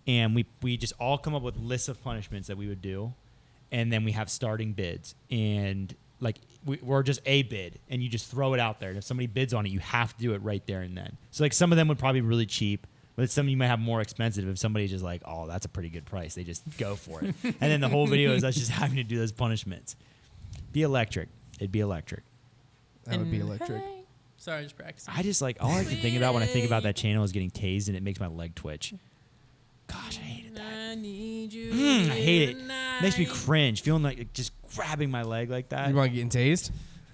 Speaker 3: and we just all come up with lists of punishments that we would do, and then we have starting bids, and like we're just a bid, and you just throw it out there. And if somebody bids on it, you have to do it right there and then. So like some of them would probably be really cheap, but some you might have more expensive. If somebody's just like, oh, that's a pretty good price, they just go for it. And then the whole video is us just having to do those punishments. Be electric. It'd be electric.
Speaker 2: That would be
Speaker 1: And
Speaker 2: electric.
Speaker 1: hey. Sorry, just practicing.
Speaker 3: I just like all I can think about when I think about that channel is getting tased, and it makes my leg twitch. Gosh, I hated that.
Speaker 1: I need you.
Speaker 3: I hate it.
Speaker 1: tonight.
Speaker 3: Makes me cringe, feeling like just grabbing my leg like that.
Speaker 2: You want getting tased?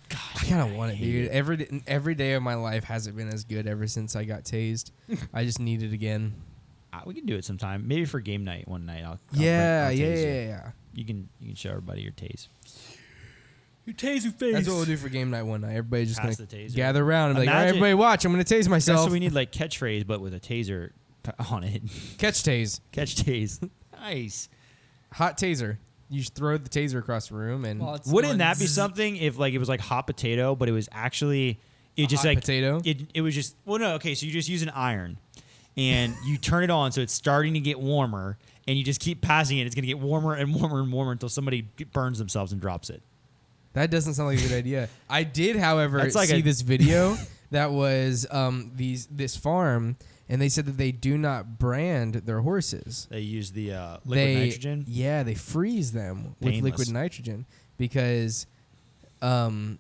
Speaker 3: Gosh,
Speaker 2: I kind of want it,
Speaker 3: hate
Speaker 2: dude. Every day of my life hasn't been as good ever since I got tased. I just need it again.
Speaker 3: We can do it sometime. Maybe for game night one night. I'll
Speaker 2: Yeah.
Speaker 3: tase you.
Speaker 2: Yeah.
Speaker 3: You can show everybody your tase.
Speaker 1: Your taser face.
Speaker 2: That's what we'll do for game night one night. Everybody's just
Speaker 3: Pass
Speaker 2: gonna
Speaker 3: the taser.
Speaker 2: gather around and be like, all right,
Speaker 3: Imagine-
Speaker 2: everybody watch. I'm gonna tase myself.
Speaker 3: So we need like catchphrase, but with a taser on it.
Speaker 2: Catch tase.
Speaker 3: Catch tase. Nice.
Speaker 2: Hot taser. You just throw the taser across the room and
Speaker 1: Well, it's
Speaker 3: Wouldn't
Speaker 1: going
Speaker 3: that be
Speaker 1: zzz.
Speaker 3: something if like it was like hot potato, but it was actually it just
Speaker 2: hot
Speaker 3: like
Speaker 2: potato.
Speaker 3: it was just no, okay, so you just use an iron and you turn it on so it's starting to get warmer and you just keep passing it. It's gonna get warmer and warmer and warmer until somebody burns themselves and drops it.
Speaker 2: That doesn't sound like a good idea. I did, however,
Speaker 3: That's like
Speaker 2: see
Speaker 3: a-
Speaker 2: this video that was this farm, and they said that they do not brand their horses.
Speaker 3: They use the liquid nitrogen.
Speaker 2: Yeah, they freeze them with
Speaker 3: Painless.
Speaker 2: liquid nitrogen because I don't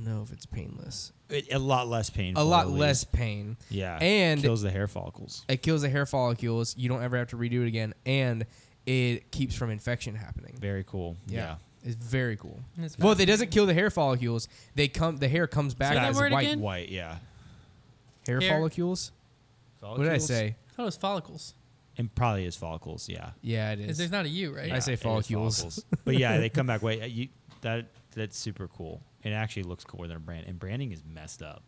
Speaker 2: know if it's painless.
Speaker 3: A lot less painful.
Speaker 2: A lot
Speaker 3: at least.
Speaker 2: less pain.
Speaker 3: Yeah.
Speaker 2: And
Speaker 3: kills the hair follicles.
Speaker 2: It kills the hair follicles. You don't ever have to redo it again, and it keeps from infection happening.
Speaker 3: Very cool. Yeah.
Speaker 2: It's very cool.
Speaker 1: It's
Speaker 2: Well, if it doesn't kill the hair follicles, the hair comes back
Speaker 1: Say that
Speaker 2: as
Speaker 1: word
Speaker 2: white.
Speaker 1: again?
Speaker 3: White. Yeah.
Speaker 2: Hair
Speaker 1: Hair.
Speaker 2: follicles? What did I say?
Speaker 1: I thought it was follicles.
Speaker 3: And probably is follicles. Yeah.
Speaker 2: Yeah, it
Speaker 1: Because
Speaker 2: is.
Speaker 1: there's not a U, right?
Speaker 2: I say
Speaker 3: it is
Speaker 2: follicles.
Speaker 3: but yeah, they come back white. That's super cool. It actually looks cooler than a brand. And branding is messed up.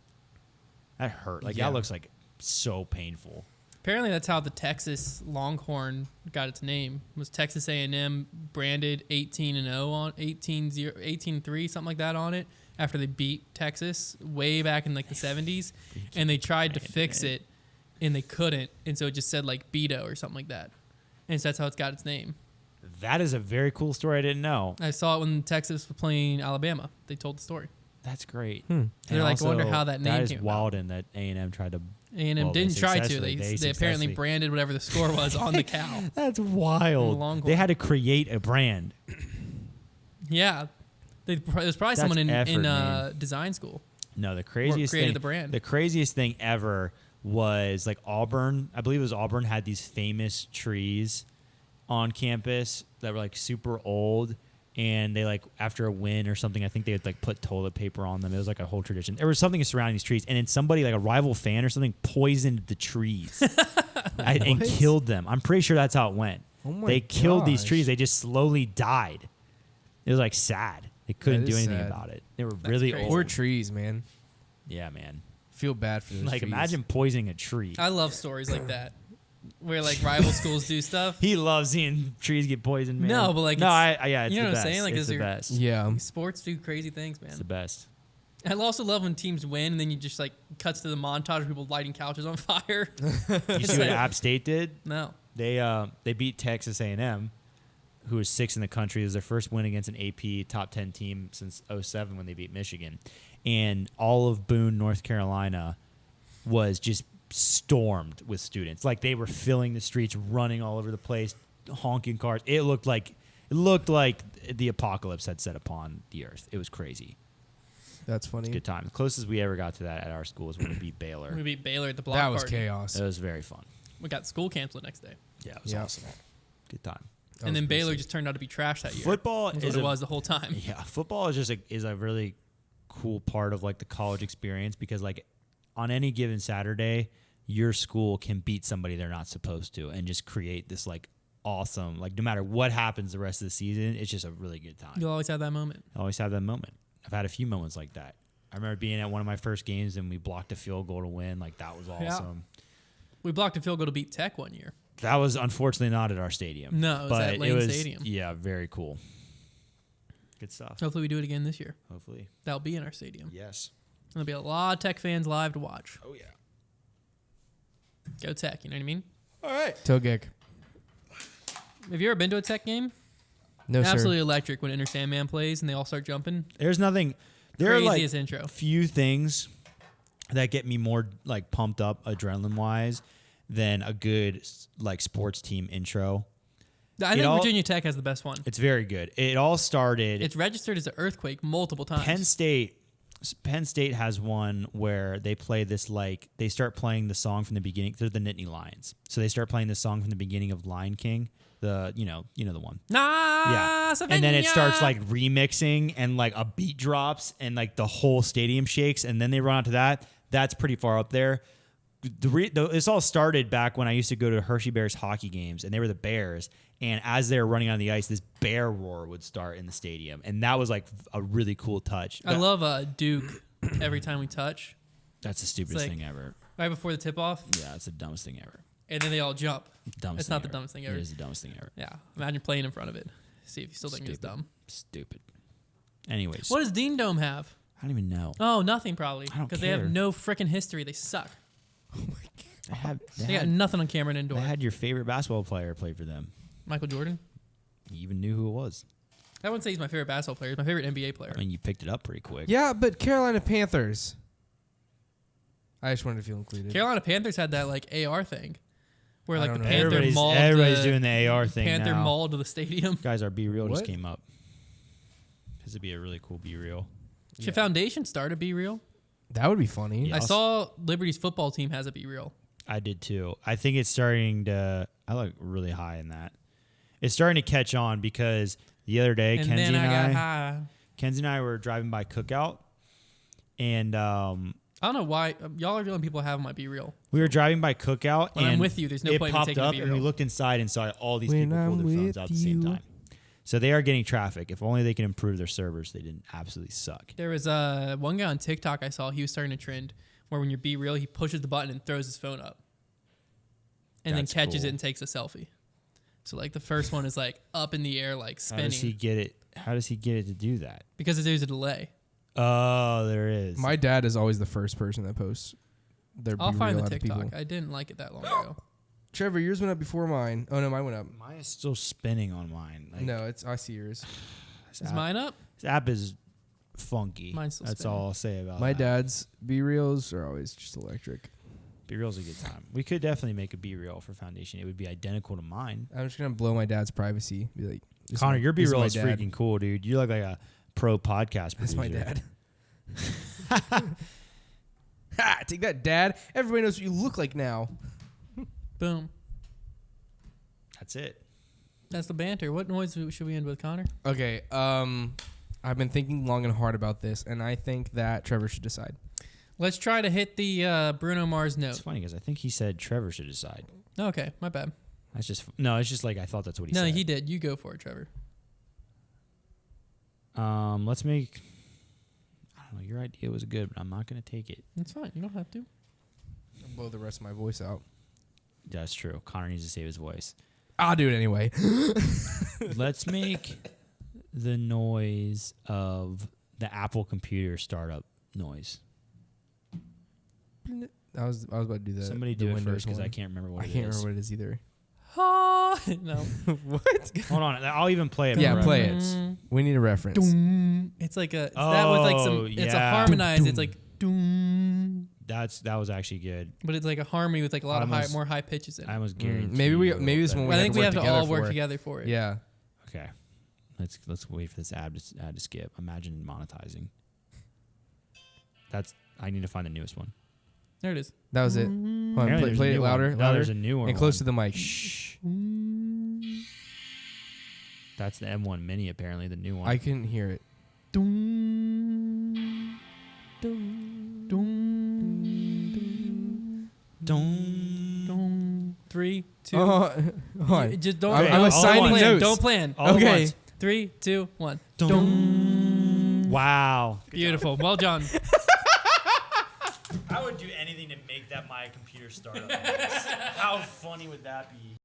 Speaker 3: That hurt. Like
Speaker 2: Yeah.
Speaker 3: that looks like so painful.
Speaker 1: Apparently, that's how the Texas Longhorn got its name. Was Texas A&M branded 18-0 on 18-3 something like that on it after they beat Texas way back in like the 70s, and they tried to fix it, and they couldn't, and so it just said like Beto or something like that, and so that's how it's got its name.
Speaker 3: That is a very cool story. I didn't know.
Speaker 1: I saw it when Texas was playing Alabama. They told the story.
Speaker 3: That's great.
Speaker 1: They're like, wonder how that name
Speaker 3: That is
Speaker 1: came
Speaker 3: wild, and that A&M tried to.
Speaker 1: A&M
Speaker 3: well,
Speaker 1: didn't try to.
Speaker 3: successfully-
Speaker 1: They apparently
Speaker 3: successfully-
Speaker 1: branded whatever the score was on the cow.
Speaker 3: That's wild.
Speaker 1: Longhorn.
Speaker 3: They had to create a brand.
Speaker 1: Yeah. There's probably
Speaker 3: That's
Speaker 1: someone in
Speaker 3: effort, man.
Speaker 1: design school.
Speaker 3: No, the craziest
Speaker 1: created
Speaker 3: thing.
Speaker 1: the brand.
Speaker 3: The craziest thing ever was like Auburn. I believe it was Auburn had these famous trees on campus that were like super old, and they like after a win or something, I think they would like put toilet paper on them. It was like a whole tradition. There was something surrounding these trees, and then somebody like a rival fan or something poisoned the trees and
Speaker 2: What?
Speaker 3: killed them. I'm pretty sure that's how it went.
Speaker 2: Oh my
Speaker 3: They killed these
Speaker 2: gosh.
Speaker 3: trees. They just slowly died. It was like sad. They couldn't
Speaker 2: That
Speaker 3: do
Speaker 2: is
Speaker 3: anything
Speaker 2: sad.
Speaker 3: about it. They were really
Speaker 1: crazy.
Speaker 3: old.
Speaker 2: Poor trees, man.
Speaker 3: Yeah, man.
Speaker 2: Feel bad for those
Speaker 3: Like
Speaker 2: trees.
Speaker 3: imagine poisoning a tree.
Speaker 1: I love stories like that, where like rival schools do stuff.
Speaker 3: He loves seeing trees get poisoned, man.
Speaker 1: No, but, like,
Speaker 3: no,
Speaker 1: it's-
Speaker 3: yeah, it's
Speaker 1: you know
Speaker 3: the
Speaker 1: what I'm
Speaker 3: best.
Speaker 1: saying? Like,
Speaker 3: it's
Speaker 1: is
Speaker 3: the
Speaker 1: there-
Speaker 3: best.
Speaker 2: Yeah.
Speaker 1: Sports do crazy things,
Speaker 3: It's
Speaker 1: man.
Speaker 3: the best.
Speaker 1: I also love when teams win and then you just like cuts to the montage of people lighting couches on fire.
Speaker 3: You see what App State did?
Speaker 1: No.
Speaker 3: They beat Texas A&M, who was 6th in the country. It was their first win against an AP top 10 team since 07 when they beat Michigan. And all of Boone, North Carolina was just stormed with students. Like they were filling the streets, running all over the place, honking cars. It looked like the apocalypse had set upon the earth. It was crazy.
Speaker 2: That's funny.
Speaker 3: Good time. The closest we ever got to that at our school was when we beat Baylor.
Speaker 1: We beat Baylor at the block
Speaker 2: That was
Speaker 1: party.
Speaker 2: chaos.
Speaker 3: It was very fun.
Speaker 1: We got school canceled the next day.
Speaker 3: Yeah, it was
Speaker 2: Yeah.
Speaker 3: awesome. Good time.
Speaker 2: That
Speaker 1: And
Speaker 2: was
Speaker 1: then
Speaker 2: pretty
Speaker 1: Baylor
Speaker 2: sick.
Speaker 1: just turned out to be trash that year.
Speaker 3: Football
Speaker 1: That's
Speaker 3: is
Speaker 1: what it
Speaker 3: a-
Speaker 1: was the whole time.
Speaker 3: Yeah, football is just a really cool part of like the college experience because like on any given Saturday, your school can beat somebody they're not supposed to and just create this like awesome, like no matter what happens the rest of the season, it's just a really good time.
Speaker 1: You'll always have that moment.
Speaker 3: I always have that moment. I've had a few moments like that. I remember being at one of my first games and we blocked a field goal to win. Like that was awesome.
Speaker 1: We blocked a field goal to beat Tech one year.
Speaker 3: That was unfortunately not at our stadium.
Speaker 1: No, it was
Speaker 3: but
Speaker 1: at Lane Stadium.
Speaker 3: Yeah, very cool. Good stuff.
Speaker 1: Hopefully we do it again this year.
Speaker 3: Hopefully.
Speaker 1: That'll be in our stadium.
Speaker 3: Yes.
Speaker 1: There'll be a lot of Tech fans live to watch.
Speaker 3: Oh yeah.
Speaker 1: Go Tech, you know what I mean?
Speaker 3: All right.
Speaker 2: Togek.
Speaker 1: Have you ever been to a Tech game?
Speaker 2: No,
Speaker 1: Absolutely
Speaker 2: sir.
Speaker 1: electric when Enter Sandman plays and they all start jumping.
Speaker 3: There's nothing. There are
Speaker 1: Craziest
Speaker 3: like
Speaker 1: intro.
Speaker 3: few things that get me more like pumped up adrenaline wise than a good like sports team intro.
Speaker 1: I think Virginia Tech has the best one.
Speaker 3: It's very good. It all started.
Speaker 1: It's registered as an earthquake multiple times.
Speaker 3: Penn State has one where they play this like they start playing the song from the beginning. They're the Nittany Lions, so they start playing the song from the beginning of Lion King. The you know the one. Yeah, and then it starts like remixing and like a beat drops and like the whole stadium shakes and then they run out to that. That's pretty far up there. This all started back when I used to go to Hershey Bears hockey games and they were the Bears. And as they were running on the ice, this bear roar would start in the stadium. And that was like a really cool touch.
Speaker 1: I love Duke every time we touch.
Speaker 3: That's the stupidest
Speaker 1: like-
Speaker 3: thing ever.
Speaker 1: Right before the tip off,
Speaker 3: Yeah, it's the dumbest thing ever.
Speaker 1: and then they all jump.
Speaker 3: Dumbest
Speaker 1: It's
Speaker 3: thing
Speaker 1: not the
Speaker 3: ever.
Speaker 1: dumbest thing ever.
Speaker 3: It is the dumbest thing ever.
Speaker 1: Yeah. Imagine playing in front of it. See if you still think it's
Speaker 3: Stupid.
Speaker 1: dumb.
Speaker 3: Stupid. Anyways,
Speaker 1: What does Dean Dome have?
Speaker 3: I don't even know.
Speaker 1: Oh, nothing probably.
Speaker 3: I don't
Speaker 1: Because they
Speaker 3: care.
Speaker 1: have no freaking history. They suck.
Speaker 3: They
Speaker 1: They got nothing on Cameron Indoor.
Speaker 3: they had your favorite basketball player play for them.
Speaker 1: Michael Jordan.
Speaker 3: You even knew who it was.
Speaker 1: I wouldn't say he's my favorite basketball player. He's my favorite NBA player.
Speaker 3: I mean, you picked it up pretty quick.
Speaker 2: Yeah, but Carolina Panthers. I just wanted to feel included.
Speaker 1: Carolina Panthers had that like AR thing, where
Speaker 2: I
Speaker 1: like the
Speaker 2: don't know.
Speaker 1: Panther mauled
Speaker 3: Everybody's
Speaker 1: the
Speaker 3: doing the AR thing
Speaker 1: Panther
Speaker 3: now.
Speaker 1: mauled to the stadium.
Speaker 3: Guys, our Be Real just
Speaker 2: What?
Speaker 3: came up. This would be a really cool Be Real.
Speaker 1: Should Foundation start a Be Real?
Speaker 2: That would be funny.
Speaker 3: Yeah.
Speaker 1: I saw Liberty's football team has a Be Real.
Speaker 3: I did too. I think it's starting to. I look really high in that. It's starting to catch on because the other day,
Speaker 1: And
Speaker 3: Kenzie
Speaker 1: then I got
Speaker 3: and
Speaker 1: high.
Speaker 3: Kenzie and I were driving by Cookout, and
Speaker 1: I don't know why y'all are the only people who have my Be Real.
Speaker 3: we were driving by Cookout,
Speaker 1: When
Speaker 3: and
Speaker 1: I'm with you, there's no
Speaker 3: it
Speaker 1: point in me
Speaker 3: popped
Speaker 1: taking a
Speaker 3: up,
Speaker 1: Be
Speaker 3: and we
Speaker 1: Real.
Speaker 3: looked inside and saw all these
Speaker 2: When
Speaker 3: people pull
Speaker 2: I'm
Speaker 3: their phones
Speaker 2: with
Speaker 3: out at the same
Speaker 2: you.
Speaker 3: time. So they are getting traffic. If only they can improve their servers, they didn't absolutely suck.
Speaker 1: There was one guy on TikTok I saw. He was starting a trend where when you're Be Real, he pushes the button and throws his phone up, and
Speaker 3: That's
Speaker 1: then catches
Speaker 3: cool.
Speaker 1: it and takes a selfie. So like the first one is like up in the air, like
Speaker 3: How does he
Speaker 1: spinning,
Speaker 3: get it? How does he get it to do that?
Speaker 1: because there's a delay.
Speaker 3: Oh, there is.
Speaker 2: My dad is always the first person that posts their
Speaker 1: I'll
Speaker 2: Be
Speaker 1: find
Speaker 2: Real
Speaker 1: the
Speaker 2: out of people.
Speaker 1: TikTok. I didn't like it that long ago.
Speaker 2: Trevor, yours went up before mine. Oh no, mine went up.
Speaker 3: Mine is still spinning on mine. Like,
Speaker 2: No, I see yours.
Speaker 3: this
Speaker 1: Is
Speaker 3: app-
Speaker 1: mine up?
Speaker 3: This app is funky.
Speaker 1: Mine's still
Speaker 3: That's
Speaker 1: spinning.
Speaker 3: all I'll say about
Speaker 2: My
Speaker 3: that.
Speaker 2: dad's Be Reals are always just electric.
Speaker 3: Be Real's a good time. We could definitely make a Be Real for Foundation. It would be identical to mine.
Speaker 2: I'm just gonna blow my dad's privacy. Be like, this is
Speaker 3: Connor,
Speaker 2: my-
Speaker 3: your Be
Speaker 2: this
Speaker 3: Real
Speaker 2: my
Speaker 3: is
Speaker 2: dad.
Speaker 3: freaking cool, dude. You look like a pro podcast
Speaker 2: That's
Speaker 3: producer.
Speaker 2: my dad. Ha! Take that, Dad. Everybody knows what you look like now.
Speaker 1: Boom.
Speaker 3: That's it.
Speaker 1: That's the banter. What noise should we end with, Connor?
Speaker 2: Okay. I've been thinking long and hard about this, and I think that Trevor should decide.
Speaker 1: Let's try to hit the Bruno Mars
Speaker 3: It's
Speaker 1: note.
Speaker 3: funny because I think he said Trevor should decide.
Speaker 1: Okay, my bad.
Speaker 3: That's just no. It's just like I thought that's what he
Speaker 1: No,
Speaker 3: said.
Speaker 1: he did. You go for it, Trevor.
Speaker 3: Let's make. I don't know. Your idea was good, but I'm not gonna take it.
Speaker 1: It's fine. You don't have to.
Speaker 2: I'll blow the rest of my voice out.
Speaker 3: That's true. Connor needs to save his voice.
Speaker 2: I'll do it anyway.
Speaker 3: Let's make the noise of the Apple computer startup noise.
Speaker 2: I was about to do that.
Speaker 3: Somebody do it first because I can't remember what
Speaker 2: I
Speaker 3: it
Speaker 2: can't
Speaker 3: is.
Speaker 2: remember what it is either.
Speaker 1: No.
Speaker 2: What?
Speaker 3: Hold on. I'll even play it.
Speaker 2: Yeah,
Speaker 3: for
Speaker 2: play
Speaker 3: reference.
Speaker 2: it. We need a reference.
Speaker 1: Doom. It's like a. It's that with like some.
Speaker 3: Oh,
Speaker 1: It's a
Speaker 3: yeah.
Speaker 1: harmonized. It's like doom.
Speaker 3: That was actually good.
Speaker 1: But it's like a harmony with like a lot of
Speaker 3: Almost-
Speaker 1: more high pitches in
Speaker 3: I
Speaker 1: it.
Speaker 3: almost guarantee.
Speaker 2: Maybe
Speaker 3: you
Speaker 2: this
Speaker 3: that-
Speaker 2: one we
Speaker 1: I
Speaker 2: have
Speaker 1: think
Speaker 2: to
Speaker 1: we
Speaker 2: work
Speaker 1: have to all
Speaker 2: together
Speaker 1: work
Speaker 2: for.
Speaker 1: together for it.
Speaker 2: Yeah.
Speaker 3: Okay. Let's wait for this ad to skip. Imagine monetizing. I need to find the newest one.
Speaker 1: There it is.
Speaker 2: That was it. Hold on,
Speaker 3: Apparently
Speaker 2: play,
Speaker 3: there's
Speaker 2: play
Speaker 3: a
Speaker 2: it
Speaker 3: new
Speaker 2: louder,
Speaker 3: one. No,
Speaker 2: louder,
Speaker 3: there's a newer
Speaker 2: and close
Speaker 3: one.
Speaker 2: to the mic.
Speaker 3: Shh. That's the M1 Mini. Apparently the new one.
Speaker 2: I couldn't hear it.
Speaker 1: Doom. Doom. Doom.
Speaker 3: Don't.
Speaker 1: Doom. 3, 2.
Speaker 2: Hold on.
Speaker 1: Just don't.
Speaker 3: Okay,
Speaker 2: I'm
Speaker 3: all
Speaker 2: assigning
Speaker 3: at once.
Speaker 2: notes.
Speaker 1: Don't plan.
Speaker 3: All at
Speaker 2: Okay.
Speaker 3: once.
Speaker 1: 3, 2, 1.
Speaker 3: Don't. Wow.
Speaker 1: Beautiful. Well done.
Speaker 3: I would do anything to make that my computer start up. How funny would that be?